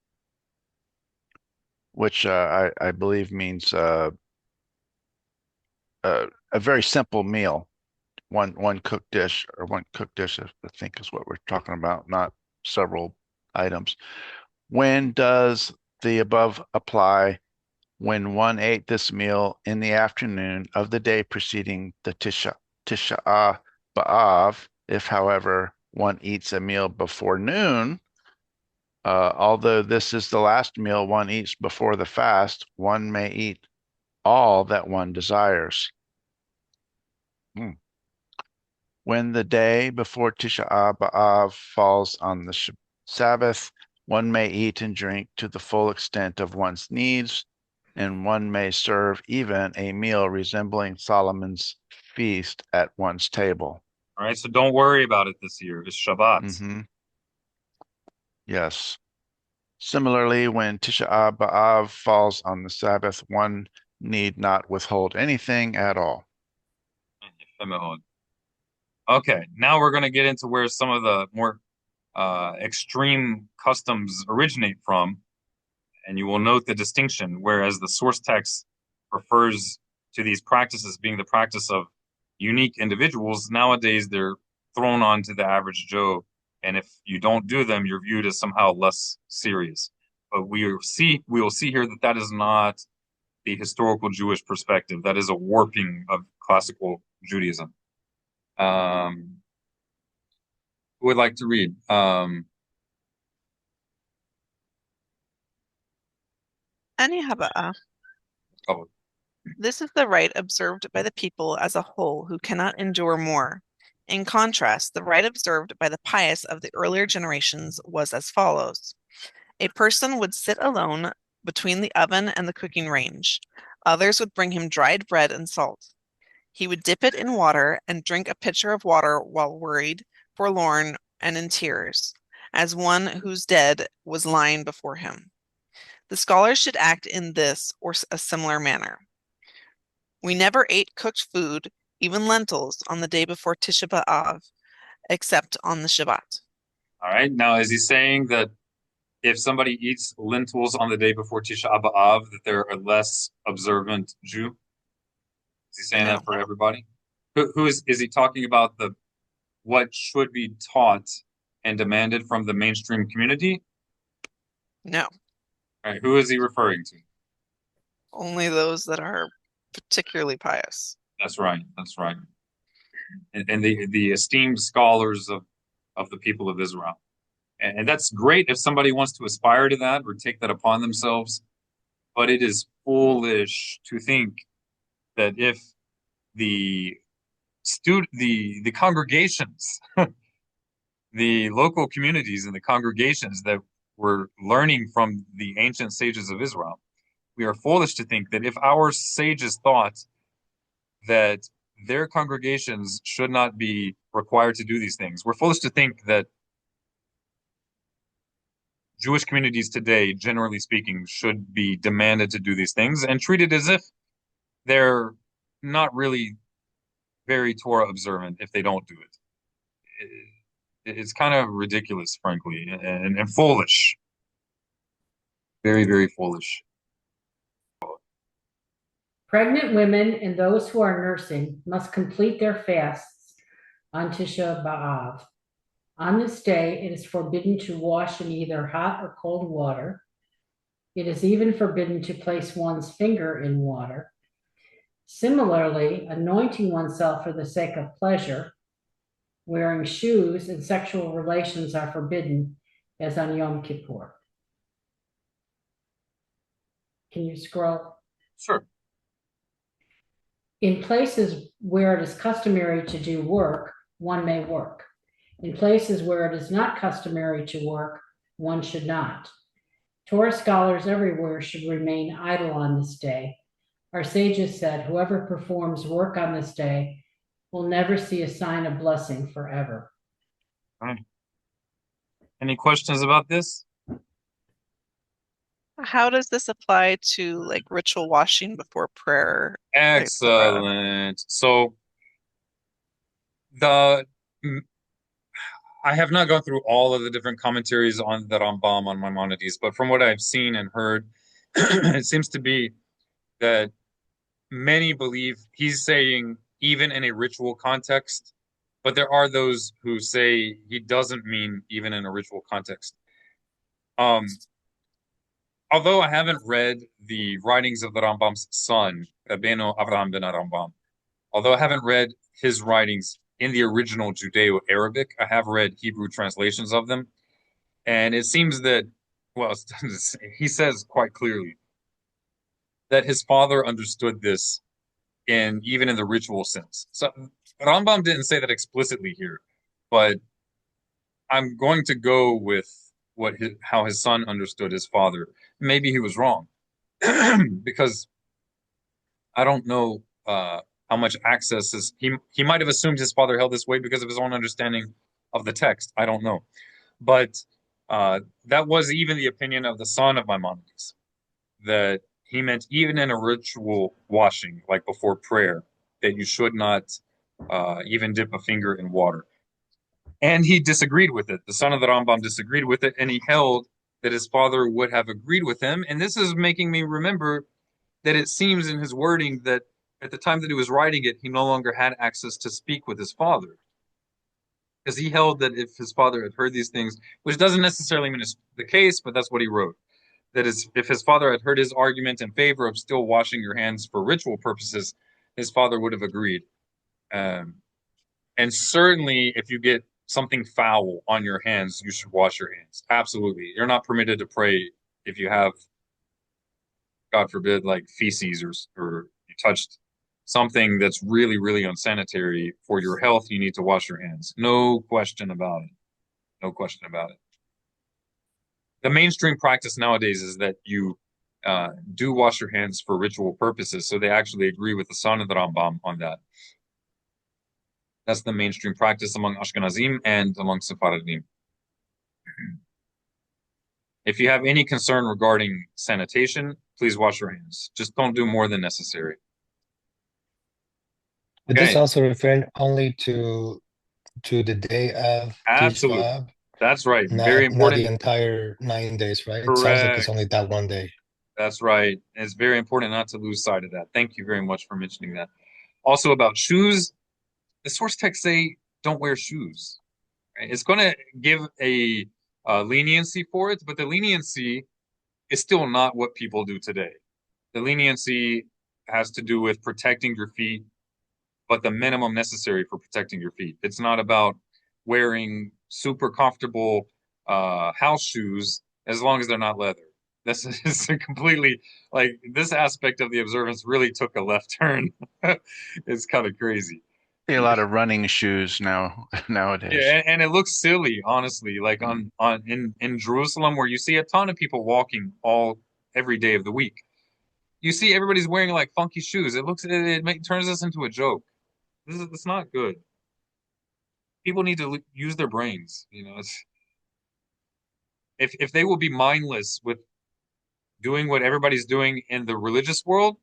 which I believe means a very simple meal. One cooked dish, or one cooked dish, I think is what we're talking about, not several items. When does the above apply? When one ate this meal in the afternoon of the day preceding the Tisha B'Av. If, however, one eats a meal before noon, although this is the last meal one eats before the fast, one may eat all that one desires. When the day before Tisha B'Av falls on the Sabbath, one may eat and drink to the full extent of one's needs, and one may serve even a meal resembling Solomon's feast at one's table. All right, so don't worry about it this year. It's Shabbat. Yes. Similarly, when Tisha B'Av falls on the Sabbath, one need not withhold anything at all. Okay, now we're going to get into where some of the more extreme customs originate from, and you will note the distinction, whereas the source text refers to these practices being the practice of unique individuals. Nowadays, they're thrown onto the average Joe, and if you don't do them, you're viewed as somehow less serious. But we will see here that that is not the historical Jewish perspective. That is a warping of classical Judaism. Who would like to read? Ani haba'a. Oh. This is the rite observed by the people as a whole who cannot endure more. In contrast, the rite observed by the pious of the earlier generations was as follows. A person would sit alone between the oven and the cooking range. Others would bring him dried bread and salt. He would dip it in water and drink a pitcher of water while worried, forlorn, and in tears, as one whose dead was lying before him. The scholars should act in this or a similar manner. We never ate cooked food, even lentils, on the day before Tisha B'Av, except on the Shabbat. All right. Now, is he saying that if somebody eats lentils on the day before Tisha B'Av, that they're a less observant Jew? Is he saying that for everybody? Who is he talking about what should be taught and demanded from the mainstream community? No. All right, who is he referring to? Only those that are particularly pious. That's right. That's right. And the esteemed scholars of the people of Israel. And that's great if somebody wants to aspire to that or take that upon themselves. But it is foolish to think that if the congregations, the local communities and the congregations that were learning from the ancient sages of Israel, we are foolish to think that if our sages thought that their congregations should not be required to do these things, we're foolish to think that Jewish communities today, generally speaking, should be demanded to do these things and treated as if they're not really very Torah observant if they don't do it. It's kind of ridiculous, frankly, and foolish. Very, very foolish. Pregnant women and those who are nursing must complete their fasts on Tisha B'Av. On this day, it is forbidden to wash in either hot or cold water. It is even forbidden to place one's finger in water. Similarly, anointing oneself for the sake of pleasure, wearing shoes, and sexual relations are forbidden, as on Yom Kippur. Can you scroll? Sure. In places where it is customary to do work, one may work. In places where it is not customary to work, one should not. Torah scholars everywhere should remain idle on this day. Our sages said, whoever performs work on this day will never see a sign of blessing forever. All right. Any questions about this? How does this apply to like ritual washing before prayer? Excellent. So I have not gone through all of the different commentaries on the Rambam on Maimonides, but from what I've seen and heard, it seems to be that many believe he's saying even in a ritual context, but there are those who say he doesn't mean even in a ritual context. Although I haven't read the writings of the Rambam's son, Rabbeinu Avraham ben Rambam, although I haven't read his writings in the original Judeo-Arabic, I have read Hebrew translations of them, and it seems that, well, he says quite clearly that his father understood this even in the ritual sense. So Rambam didn't say that explicitly here, but I'm going to go with how his son understood his father. Maybe he was wrong because I don't know how much access he might have assumed his father held this way because of his own understanding of the text. I don't know, but that was even the opinion of the son of Maimonides, that he meant even in a ritual washing, like before prayer, that you should not even dip a finger in water. And he disagreed with it. The son of the Rambam disagreed with it, and he held that his father would have agreed with him. And this is making me remember that it seems in his wording that at the time that he was writing it, he no longer had access to speak with his father. Because he held that if his father had heard these things, which doesn't necessarily mean it's the case, but that's what he wrote. That is, if his father had heard his argument in favor of still washing your hands for ritual purposes, his father would have agreed. And certainly, if you get something foul on your hands, you should wash your hands. Absolutely. You're not permitted to pray if you have, God forbid, like feces or you touched something that's really, really unsanitary for your health. You need to wash your hands. No question about it. No question about it. The mainstream practice nowadays is that you do wash your hands for ritual purposes. So they actually agree with the son of the Rambam on that. That's the mainstream practice among Ashkenazim and among Sephardim. If you have any concern regarding sanitation, please wash your hands. Just don't do more than necessary. But this also referring only to the day of Absolutely. Tisha B'Av. That's right. Very not the important. entire 9 days, right? It sounds like it's Correct. only that one day. That's right. It's very important not to lose sight of that. Thank you very much for mentioning that. Also about shoes, the source texts say don't wear shoes. Right? It's going to give a leniency for it, but the leniency is still not what people do today. The leniency has to do with protecting your feet, but the minimum necessary for protecting your feet. It's not about wearing super comfortable house shoes as long as they're not leather. This is completely like this aspect of the observance really took a left turn. It's kind of crazy. See a lot of running shoes nowadays. Yeah, and it looks silly, honestly. Like on in Jerusalem, where you see a ton of people walking every day of the week, you see everybody's wearing like funky shoes. It turns us into a joke. It's not good. People need to use their brains. If they will be mindless with doing what everybody's doing in the religious world,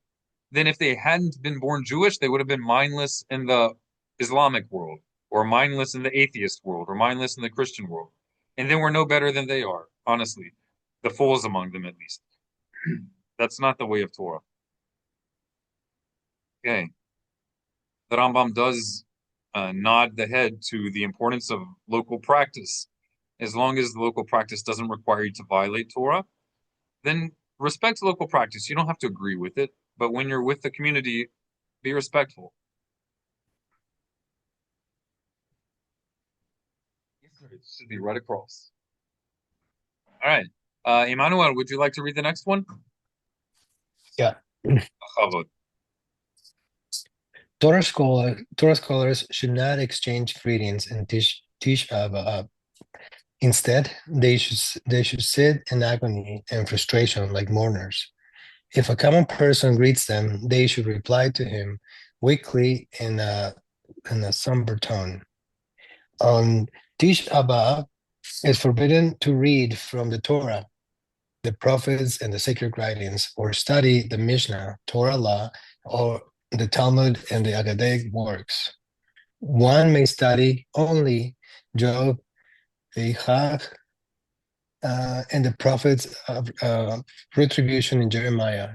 then if they hadn't been born Jewish, they would have been mindless in the Islamic world, or mindless in the atheist world, or mindless in the Christian world. And then we're no better than they are, honestly. The fools among them, at least. That's not the way of Torah. Okay. The Rambam does nod the head to the importance of local practice. As long as the local practice doesn't require you to violate Torah, then respect local practice. You don't have to agree with it, but when you're with the community, be respectful. It should be right across. All right. Emmanuel, would you like to read the next one? Yeah. Torah scholars should not exchange greetings in Tisha B'Av. Instead, they should sit in agony and frustration like mourners. If a common person greets them, they should reply to him weakly in a somber tone. On Tisha B'Av, it's forbidden to read from the Torah, the prophets, and the sacred writings, or study the Mishnah, Torah law, or the Talmud and the Aggadic works. One may study only Job, Eichach, and the prophets of retribution in Jeremiah.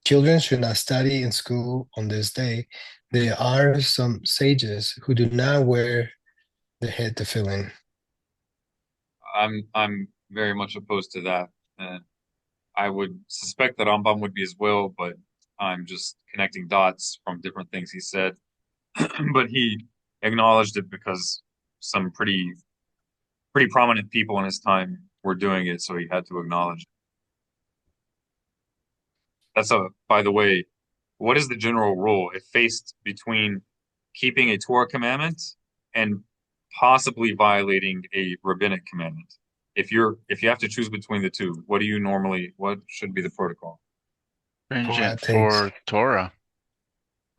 Children should not study in school on this day. There are some sages who do not wear the head tefillin. I'm very much opposed to that. I would suspect that Rambam would be as well, but I'm just connecting dots from different things he said. But he acknowledged it because some pretty prominent people in his time were doing it, so he had to acknowledge it. By the way, what is the general rule if faced between keeping a Torah commandment and possibly violating a rabbinic commandment? If you have to choose between the two, what should be the protocol? Stringent for Torah.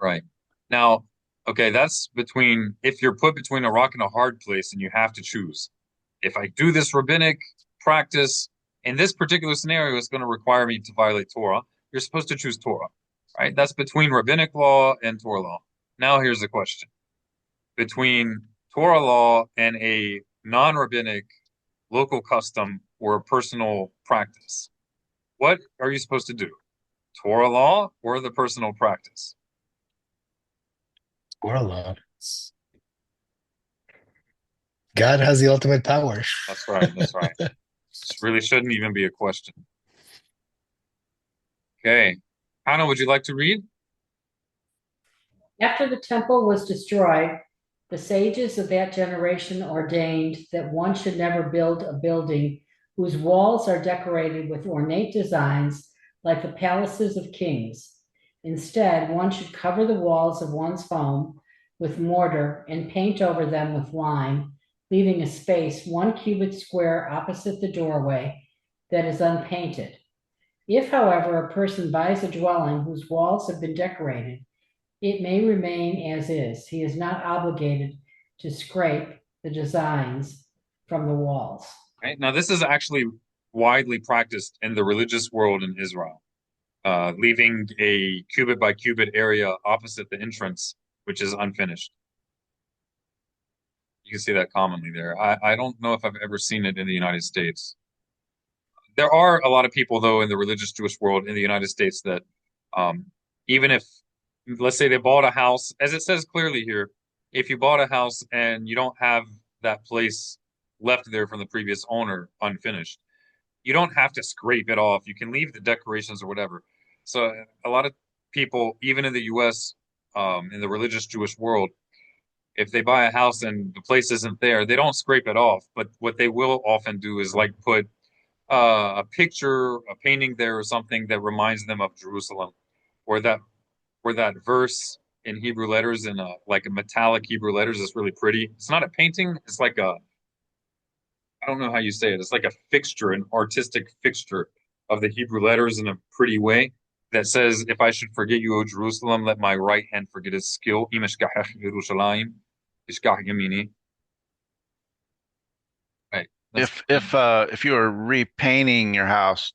Right. Now, okay, that's if you're put between a rock and a hard place and you have to choose. If I do this rabbinic practice, in this particular scenario, it's going to require me to violate Torah. You're supposed to choose Torah, right? That's between rabbinic law and Torah law. Now here's the question. Between Torah law and a non-rabbinic local custom or a personal practice, what are you supposed to do? Torah law or the personal practice? Torah law. God has the ultimate power. That's right. This really shouldn't even be a question. Okay. Hannah, would you like to read? After the temple was destroyed, the sages of that generation ordained that one should never build a building whose walls are decorated with ornate designs like the palaces of kings. Instead, one should cover the walls of one's home with mortar and paint over them with lime, leaving a space 1 cubit square opposite the doorway that is unpainted. If, however, a person buys a dwelling whose walls have been decorated, it may remain as is. He is not obligated to scrape the designs from the walls. Right. Now, this is actually widely practiced in the religious world in Israel, leaving a cubit by cubit area opposite the entrance, which is unfinished. You can see that commonly there. I don't know if I've ever seen it in the United States. There are a lot of people, though, in the religious Jewish world in the United States that, um, even if, let's say they bought a house, as it says clearly here, if you bought a house and you don't have that place left there from the previous owner unfinished, you don't have to scrape it off. You can leave the decorations or whatever. So a lot of people, even in the U.S., in the religious Jewish world, if they buy a house and the place isn't there, they don't scrape it off. But what they will often do is like put a picture, a painting there or something that reminds them of Jerusalem, or that verse in Hebrew letters in like a metallic Hebrew letters is really pretty. It's not a painting. It's like a, I don't know how you say it. It's like a fixture, an artistic fixture of the Hebrew letters in a pretty way that says, "If I should forget you, O Jerusalem, let my right hand forget its skill." Right. If you were repainting your house,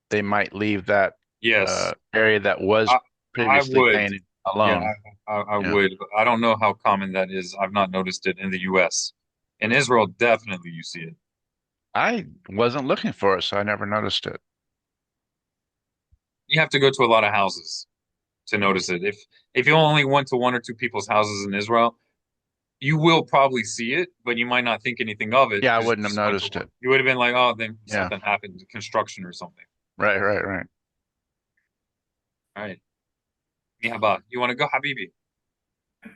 they might leave that Yes, area that was I, I previously would. painted Yeah, alone. I Yeah. would. But I don't know how common that is. I've not noticed it in the U.S. In Israel, definitely you see it. I wasn't looking for it, so I never noticed it. You have to go to a lot of houses to notice it. If you only went to one or two people's houses in Israel, you will probably see it, but you might not think anything of it Yeah, I because you wouldn't have just went to noticed one. it. You would have been like, "Oh, then Yeah. something happened, construction or something." Right. All right. Yeah, you want to go, Habibi?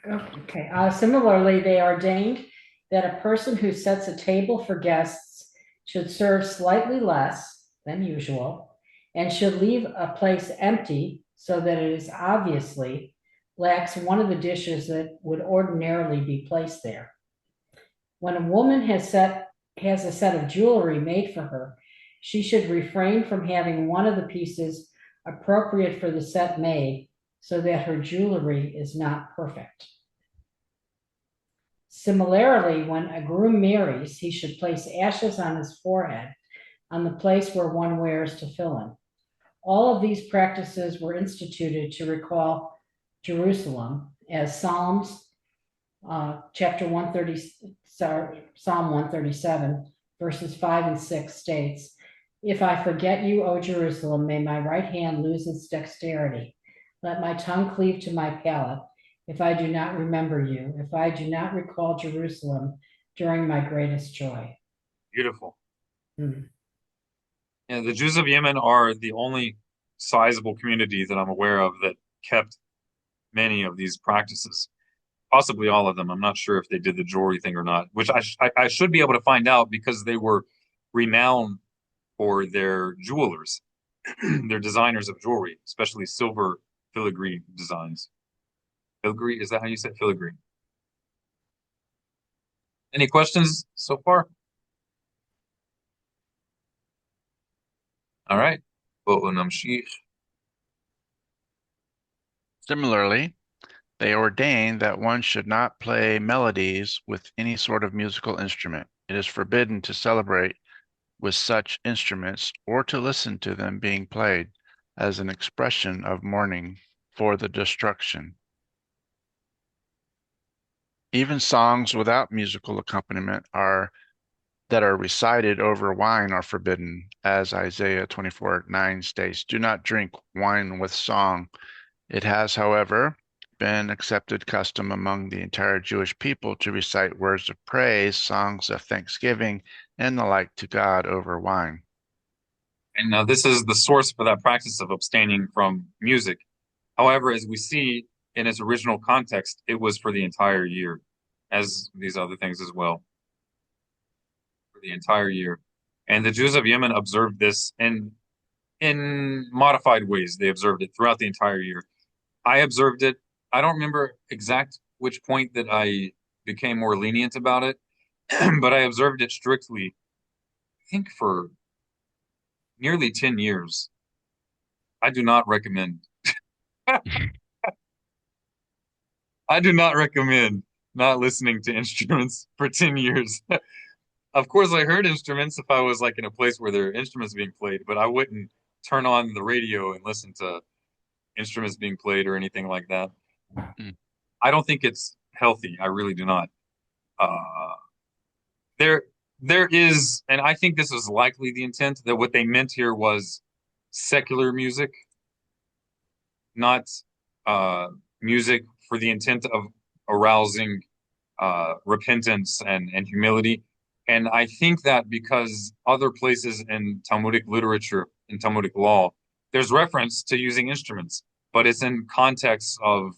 Okay, similarly, they ordained that a person who sets a table for guests should serve slightly less than usual and should leave a place empty so that it is obviously lacks one of the dishes that would ordinarily be placed there. When a woman has a set of jewelry made for her, she should refrain from having one of the pieces appropriate for the set made so that her jewelry is not perfect. Similarly, when a groom marries, he should place ashes on his forehead on the place where one wears tefillin. All of these practices were instituted to recall Jerusalem, as chapter 130, Psalm 137, verses 5 and 6 states, "If I forget you, O Jerusalem, may my right hand lose its dexterity. Let my tongue cleave to my palate, if I do not remember you, if I do not recall Jerusalem during my greatest joy." Beautiful. Hmm. Yeah, the Jews of Yemen are the only sizable community that I'm aware of that kept many of these practices. Possibly all of them. I'm not sure if they did the jewelry thing or not, which I should be able to find out because they were renowned for their jewelers, their designers of jewelry, especially silver filigree designs. Filigree, is that how you say filigree? Any questions so far? All right. Similarly, they ordain that one should not play melodies with any sort of musical instrument. It is forbidden to celebrate with such instruments or to listen to them being played as an expression of mourning for the destruction. Even songs without musical accompaniment that are recited over wine are forbidden, as Isaiah 24:9 states, "Do not drink wine with song." It has, however, been accepted custom among the entire Jewish people to recite words of praise, songs of thanksgiving, and the like to God over wine. And now this is the source for that practice of abstaining from music. However, as we see in its original context, it was for the entire year, as these other things as well, for the entire year. And the Jews of Yemen observed this in modified ways. They observed it throughout the entire year. I observed it. I don't remember exact which point that I became more lenient about it, but I observed it strictly, I think for nearly 10 years. I do not recommend. I do not recommend not listening to instruments for 10 years. Of course, I heard instruments if I was like in a place where there are instruments being played, but I wouldn't turn on the radio and listen to instruments being played or anything like that. Mm. I don't think it's healthy. I really do not. there is, and I think this was likely the intent, that what they meant here was secular music, not music for the intent of arousing repentance and humility. And I think that because other places in Talmudic literature, in Talmudic law, there's reference to using instruments, but it's in context of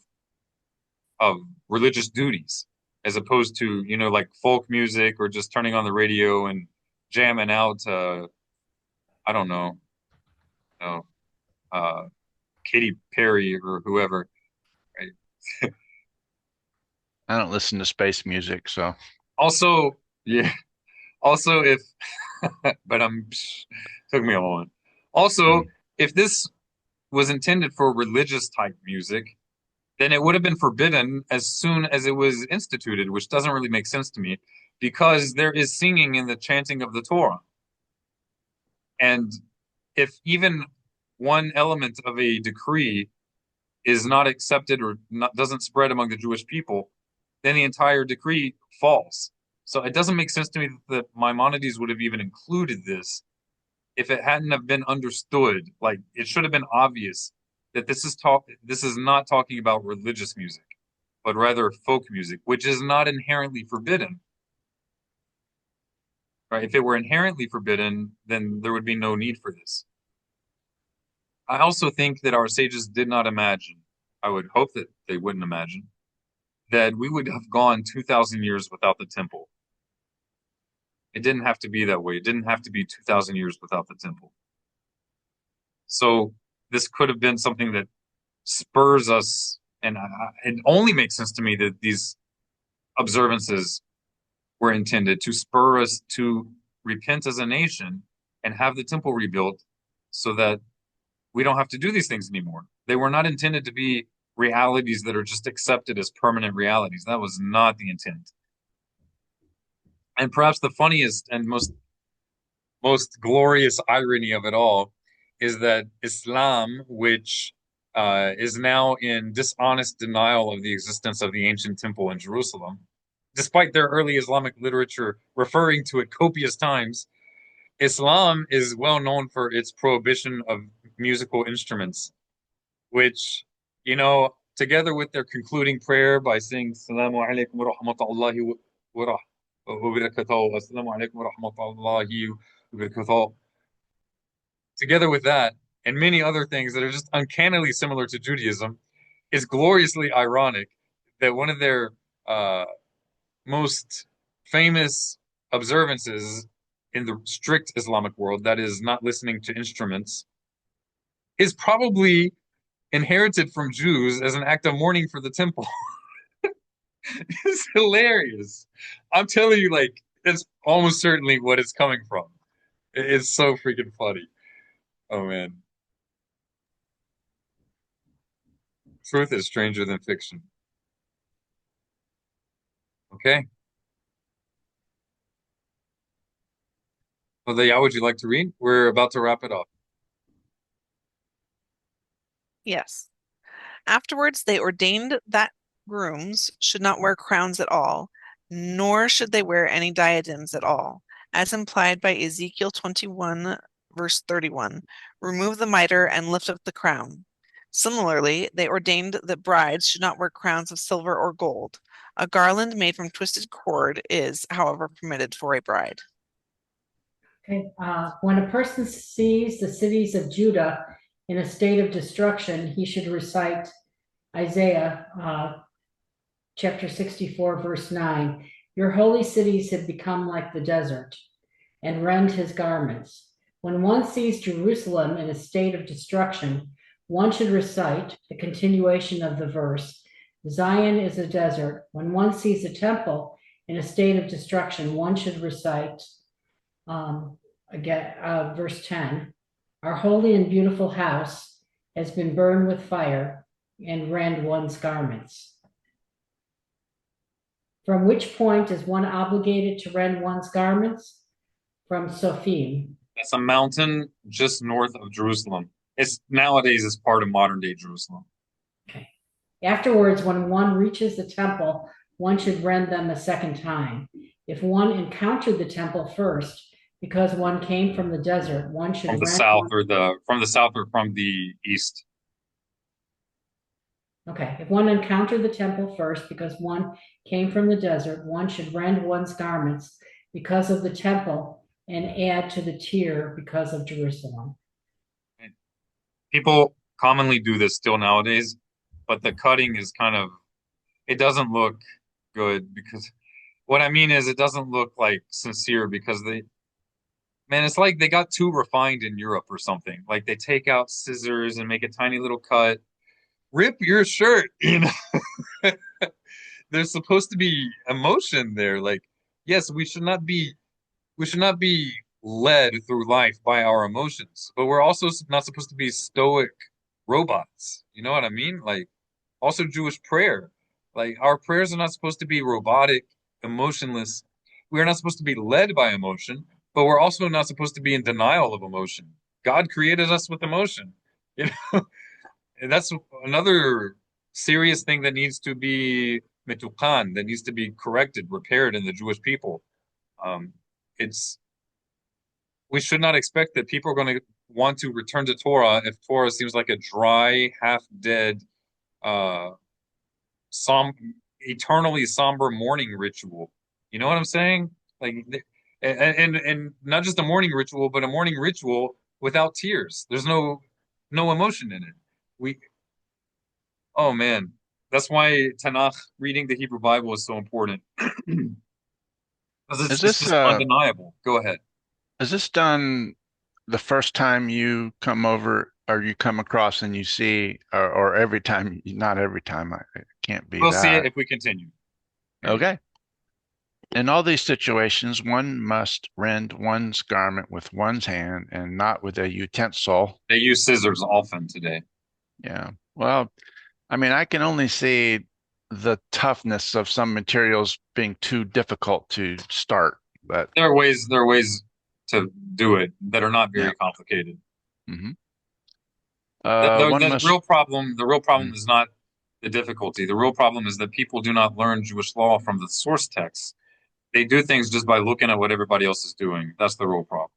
religious duties, as opposed to, you know, like folk music or just turning on the radio and jamming out, I don't know, you know, Katy Perry or whoever, right? I don't listen to space music, so Also, yeah. Also, if, but took me a moment. Also, if this was intended for religious type music, then it would have been forbidden as soon as it was instituted, which doesn't really make sense to me, because there is singing in the chanting of the Torah. And if even one element of a decree is not accepted or doesn't spread among the Jewish people, then the entire decree falls. So it doesn't make sense to me that Maimonides would have even included this if it hadn't have been understood. Like, it should have been obvious that this is not talking about religious music, but rather folk music, which is not inherently forbidden. Right? If it were inherently forbidden, then there would be no need for this. I also think that our sages did not imagine, I would hope that they wouldn't imagine, that we would have gone 2,000 years without the temple. It didn't have to be that way. It didn't have to be 2,000 years without the temple. So this could have been something that spurs us, and it only makes sense to me that these observances were intended to spur us to repent as a nation and have the temple rebuilt so that we don't have to do these things anymore. They were not intended to be realities that are just accepted as permanent realities. That was not the intent. And perhaps the funniest and most glorious irony of it all is that Islam, which is now in dishonest denial of the existence of the ancient temple in Jerusalem, despite their early Islamic literature referring to it copious times, Islam is well known for its prohibition of musical instruments, which, you know, together with their concluding prayer by saying Assalamu alaikum wa rahmatullahi wa barakatuh, Assalamu alaikum wa rahmatullahi wa barakatuh, together with that and many other things that are just uncannily similar to Judaism, is gloriously ironic that one of their most famous observances in the strict Islamic world, that is not listening to instruments, is probably inherited from Jews as an act of mourning for the temple. It's hilarious. I'm telling you, like, it's almost certainly what it's coming from. It's so freaking funny. Oh man. Truth is stranger than fiction. Okay. Well, Leah, would you like to read? We're about to wrap it up. Yes. Afterwards, they ordained that grooms should not wear crowns at all, nor should they wear any diadems at all, as implied by Ezekiel 21, verse 31. Remove the mitre and lift up the crown. Similarly, they ordained that brides should not wear crowns of silver or gold. A garland made from twisted cord is, however, permitted for a bride. Okay. When a person sees the cities of Judah in a state of destruction, he should recite Isaiah chapter 64, verse 9. Your holy cities have become like the desert, and rend his garments. When one sees Jerusalem in a state of destruction, one should recite the continuation of the verse. Zion is a desert. When one sees the temple in a state of destruction, one should recite verse 10. Our holy and beautiful house has been burned with fire, and rend one's garments. From which point is one obligated to rend one's garments? From Sophim. It's a mountain just north of Jerusalem. Nowadays it's part of modern day Jerusalem. Okay. Afterwards, when one reaches the temple, one should rend them a second time. If one encountered the temple first, because one came from the desert, one should From the rent south one. or from the east. Okay, if one encountered the temple first, because one came from the desert, one should rend one's garments because of the temple and add to the tier because of Jerusalem. People commonly do this still nowadays, but the cutting is kind of, it doesn't look good because what I mean is it doesn't look like sincere because man, it's like they got too refined in Europe or something. Like they take out scissors and make a tiny little cut. Rip your shirt, you know. There's supposed to be emotion there. Like, yes, we should not be led through life by our emotions, but we're also not supposed to be stoic robots. You know what I mean? Like, also Jewish prayer. Like, our prayers are not supposed to be robotic, emotionless. We are not supposed to be led by emotion, but we're also not supposed to be in denial of emotion. God created us with emotion. You know, and that's another serious thing that needs to be metukan, that needs to be corrected, repaired in the Jewish people. Um, it's we should not expect that people are going to want to return to Torah if Torah seems like a dry, half-dead, uh, som eternally somber mourning ritual. You know what I'm saying? Like, and not just a mourning ritual, but a mourning ritual without tears. There's no emotion in it. We Oh man, that's why Tanakh, reading the Hebrew Bible, is so important because Is it's this just undeniable. Go ahead. is this done the first time you come over or you come across and you see, or every time? Not every time. It can't be We'll see it that. if we continue. Maybe. Okay. In all these situations, one must rend one's garment with one's hand and not with a utensil. They use scissors often today. Yeah. Well, I mean, I can only see the toughness of some materials being too difficult to start, but There are ways to do it that are not yeah. very complicated. hmm The, the, one the must. real problem, the real problem mm, is not the difficulty. The real problem is that people do not learn Jewish law from the source text. They do things just by looking at what everybody else is doing. That's the real problem.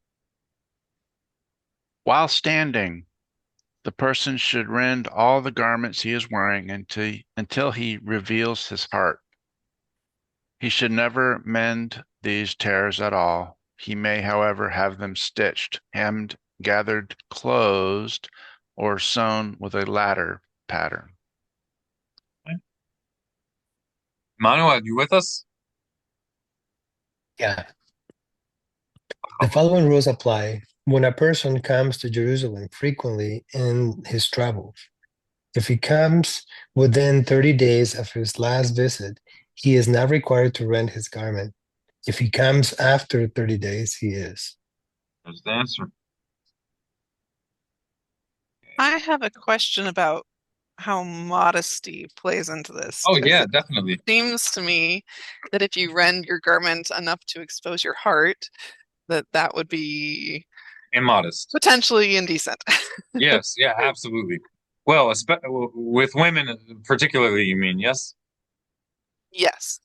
While standing, the person should rend all the garments he is wearing until he reveals his heart. He should never mend these tears at all. He may, however, have them stitched, hemmed, gathered, closed, or sewn with a ladder pattern. Manu, are you with us? Yeah. The following rules apply when a person comes to Jerusalem frequently in his travels. If he comes within 30 days of his last visit, he is not required to rent his garment. If he comes after 30 days, he is. There's the answer. I have a question about how modesty plays into this. Oh 'Cause yeah, it definitely. seems to me that if you rend your garment enough to expose your heart, that would be Immodest. potentially indecent. Yes, yeah, absolutely. Well, with women particularly, you mean, yes? Yes.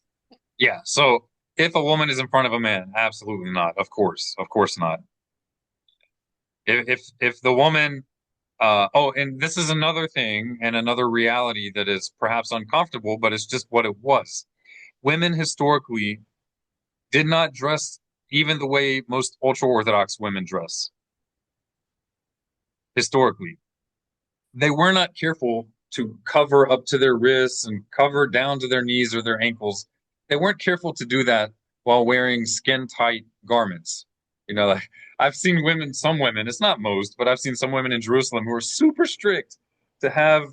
Yeah. So if a woman is in front of a man, absolutely not. Of course not. If the woman, oh, and this is another thing and another reality that is perhaps uncomfortable, but it's just what it was. Women historically did not dress even the way most ultra-Orthodox women dress. Historically, they were not careful to cover up to their wrists and cover down to their knees or their ankles. They weren't careful to do that while wearing skin tight garments. You know, like I've seen women, some women, it's not most, but I've seen some women in Jerusalem who are super strict to have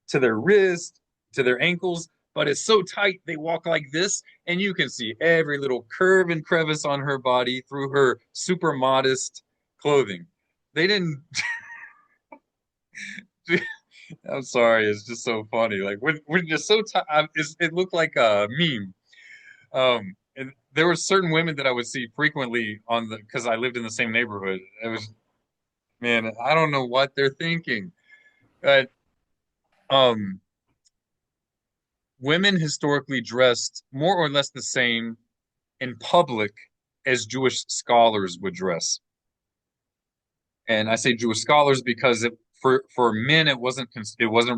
to their wrist, to their ankles, but it's so tight they walk like this, and you can see every little curve and crevice on her body through her super modest clothing. They didn't I'm sorry, it's just so funny. Like when you're so tired, it looked like a meme. And there were certain women that I would see frequently on the because I lived in the same neighborhood. It was man, I don't know what they're thinking. But um, women historically dressed more or less the same in public as Jewish scholars would dress. And I say Jewish scholars because for men it wasn't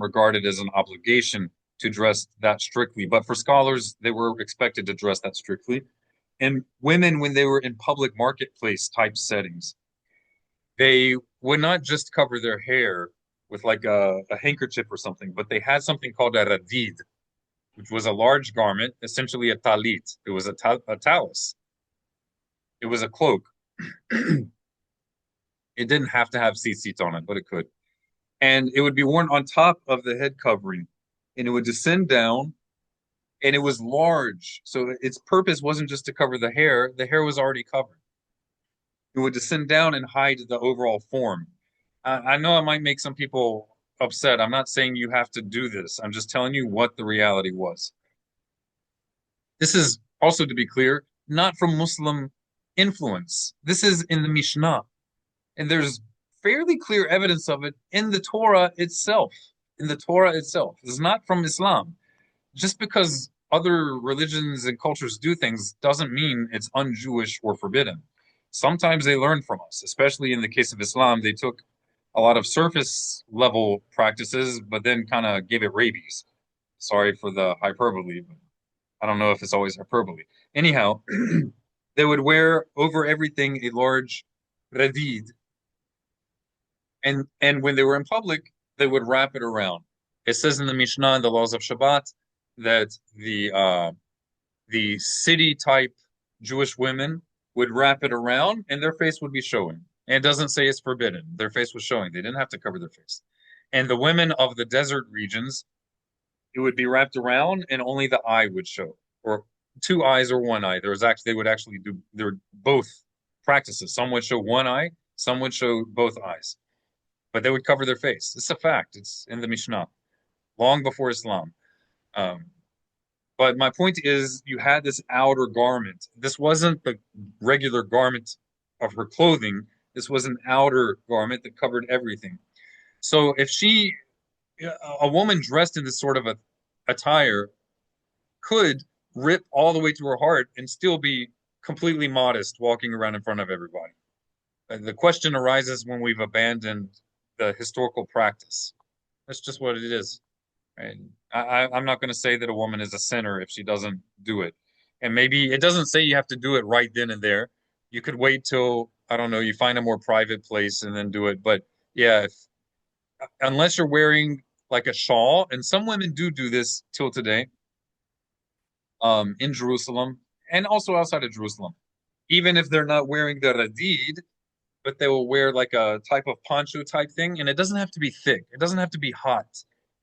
regarded as an obligation to dress that strictly, but for scholars they were expected to dress that strictly. And women, when they were in public marketplace type settings, they would not just cover their hair with like a handkerchief or something, but they had something called a radid, which was a large garment, essentially a talit. It was a talus. It was a cloak. It didn't have to have tzitzit on it, but it could. And it would be worn on top of the head covering, and it would descend down, and it was large. So its purpose wasn't just to cover the hair was already covered. It would descend down and hide the overall form. I know I might make some people upset. I'm not saying you have to do this. I'm just telling you what the reality was. This is also, to be clear, not from Muslim influence. This is in the Mishnah. And there's fairly clear evidence of it in the Torah itself. In the Torah itself. It's not from Islam. Just because other religions and cultures do things doesn't mean it's un-Jewish or forbidden. Sometimes they learn from us, especially in the case of Islam. They took a lot of surface level practices, but then kind of gave it rabies. Sorry for the hyperbole, but I don't know if it's always hyperbole. Anyhow, they would wear over everything a large radid. And when they were in public, they would wrap it around. It says in the Mishnah, in the laws of Shabbat, that the city type Jewish women would wrap it around and their face would be showing. And it doesn't say it's forbidden. Their face was showing. They didn't have to cover their face. And the women of the desert regions, it would be wrapped around and only the eye would show, or two eyes or one eye. They would actually do, there were both practices. Some would show one eye, some would show both eyes, but they would cover their face. It's a fact. It's in the Mishnah, long before Islam. But my point is, you had this outer garment. This wasn't the regular garment of her clothing. This was an outer garment that covered everything. So if a woman dressed in this sort of attire could rip all the way to her heart and still be completely modest walking around in front of everybody. The question arises when we've abandoned the historical practice. That's just what it is. Right? I'm not going to say that a woman is a sinner if she doesn't do it. And maybe it doesn't say you have to do it right then and there. You could wait till, I don't know, you find a more private place and then do it. But yeah, unless you're wearing like a shawl, and some women do this till today, in Jerusalem and also outside of Jerusalem, even if they're not wearing the radid, but they will wear like a type of poncho type thing, and it doesn't have to be thick. It doesn't have to be hot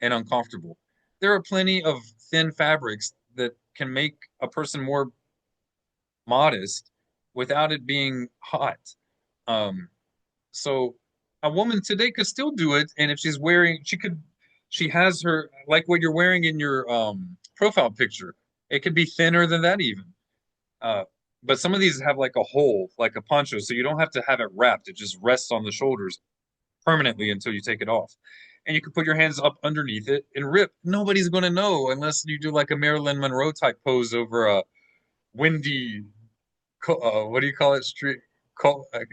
and uncomfortable. There are plenty of thin fabrics that can make a person more modest without it being hot. So a woman today could still do it, and if she's wearing, she has her, like what you're wearing in your profile picture. It could be thinner than that even. But some of these have like a hole, like a poncho, so you don't have to have it wrapped. It just rests on the shoulders permanently until you take it off. And you can put your hands up underneath it and rip. Nobody's going to know unless you do like a Marilyn Monroe type pose over a windy, what do you call it?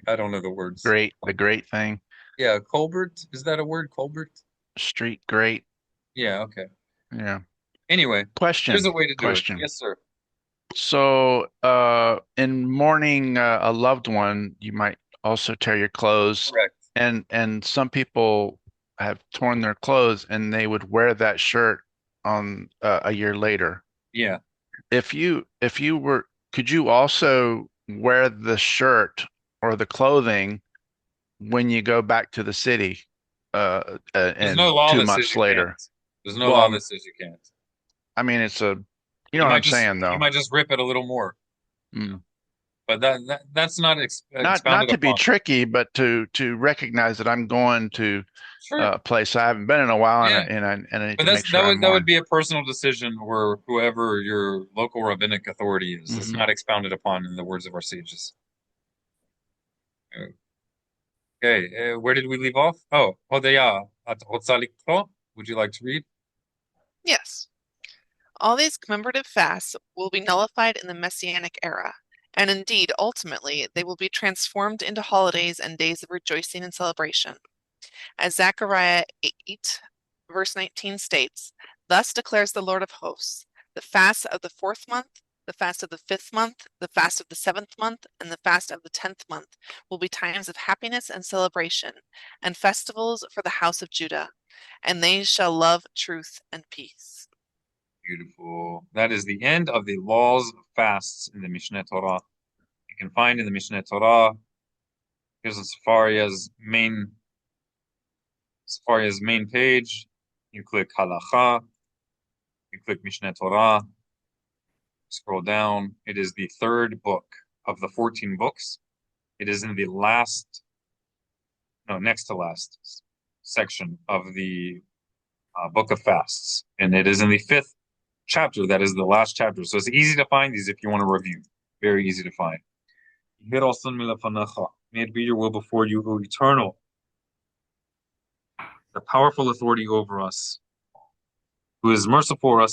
I don't know the words. The great thing. Yeah, Colbert. Is that a word? Colbert? Street great. Yeah, okay. Yeah. Anyway, there's a way to do it. Yes, sir. So, in mourning a loved one, you might also tear your clothes. Correct. And some people have torn their clothes and they would wear that shirt on a year later. Yeah. Could you also wear the shirt or the clothing when you go back to the city and no law 2 that months says you later? can't. There's no law that says you can't. I mean, it's you know what I'm saying, though. You might just rip it a little more. Mm. But that's not not to be tricky, but to recognize that I'm going to a place I haven't been in a while, Yeah. and I need But to make sure that would be a personal decision, or whoever your local rabbinic authority is. Mm-hmm. It's not expounded upon in the words of our sages. Okay, where did we leave off? Hodeya at Hotzalikto. Would you like to read? Yes. All these commemorative fasts will be nullified in the Messianic era, and indeed, ultimately, they will be transformed into holidays and days of rejoicing and celebration. As Zechariah 8, verse 19 states, "Thus declares the Lord of hosts, the fast of the 4th month, the fast of the 5th month, the fast of the 7th month, and the fast of the 10th month will be times of happiness and celebration, and festivals for the house of Judah, and they shall love truth and peace." Beautiful. That is the end of the laws of fasts in the Mishneh Torah. You can find in the Mishneh Torah, here's the Safaria's main page. You click Halacha, you click Mishneh Torah, scroll down. It is the 3rd book of the 14 books. It is in the next to last section of the book of fasts. And it is in the 5th chapter. That is the last chapter. So it's easy to find these if you want to review. Very easy to find. May it be your will before you, O Eternal, the powerful authority over us, who is merciful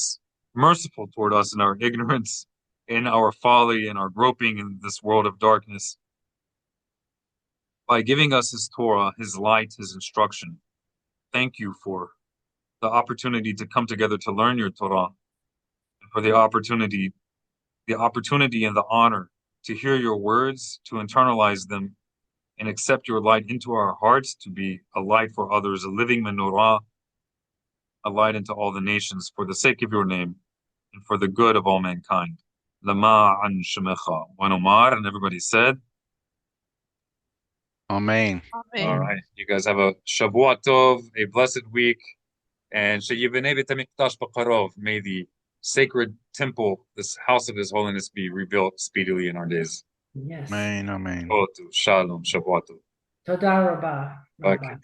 toward us in our ignorance, in our folly, in our groping in this world of darkness, by giving us his Torah, his light, his instruction. Thank you for the opportunity to come together to learn your Torah, and for the opportunity and the honor to hear your words, to internalize them, and accept your light into our hearts to be a light for others, a living menorah, a light into all the nations, for the sake of your name and for the good of all mankind. Lama'an shemecha. One Omar, and everybody said, Amen. Amen. all right. You guys have a Shavua Tov, a blessed week, and sheyivenei beit hamikdash b'karov. May the sacred temple, this house of His Holiness, be rebuilt speedily in our days. Yes. Amen. Amen. Shalom, Shavua Tov. Toda rabah. Okay.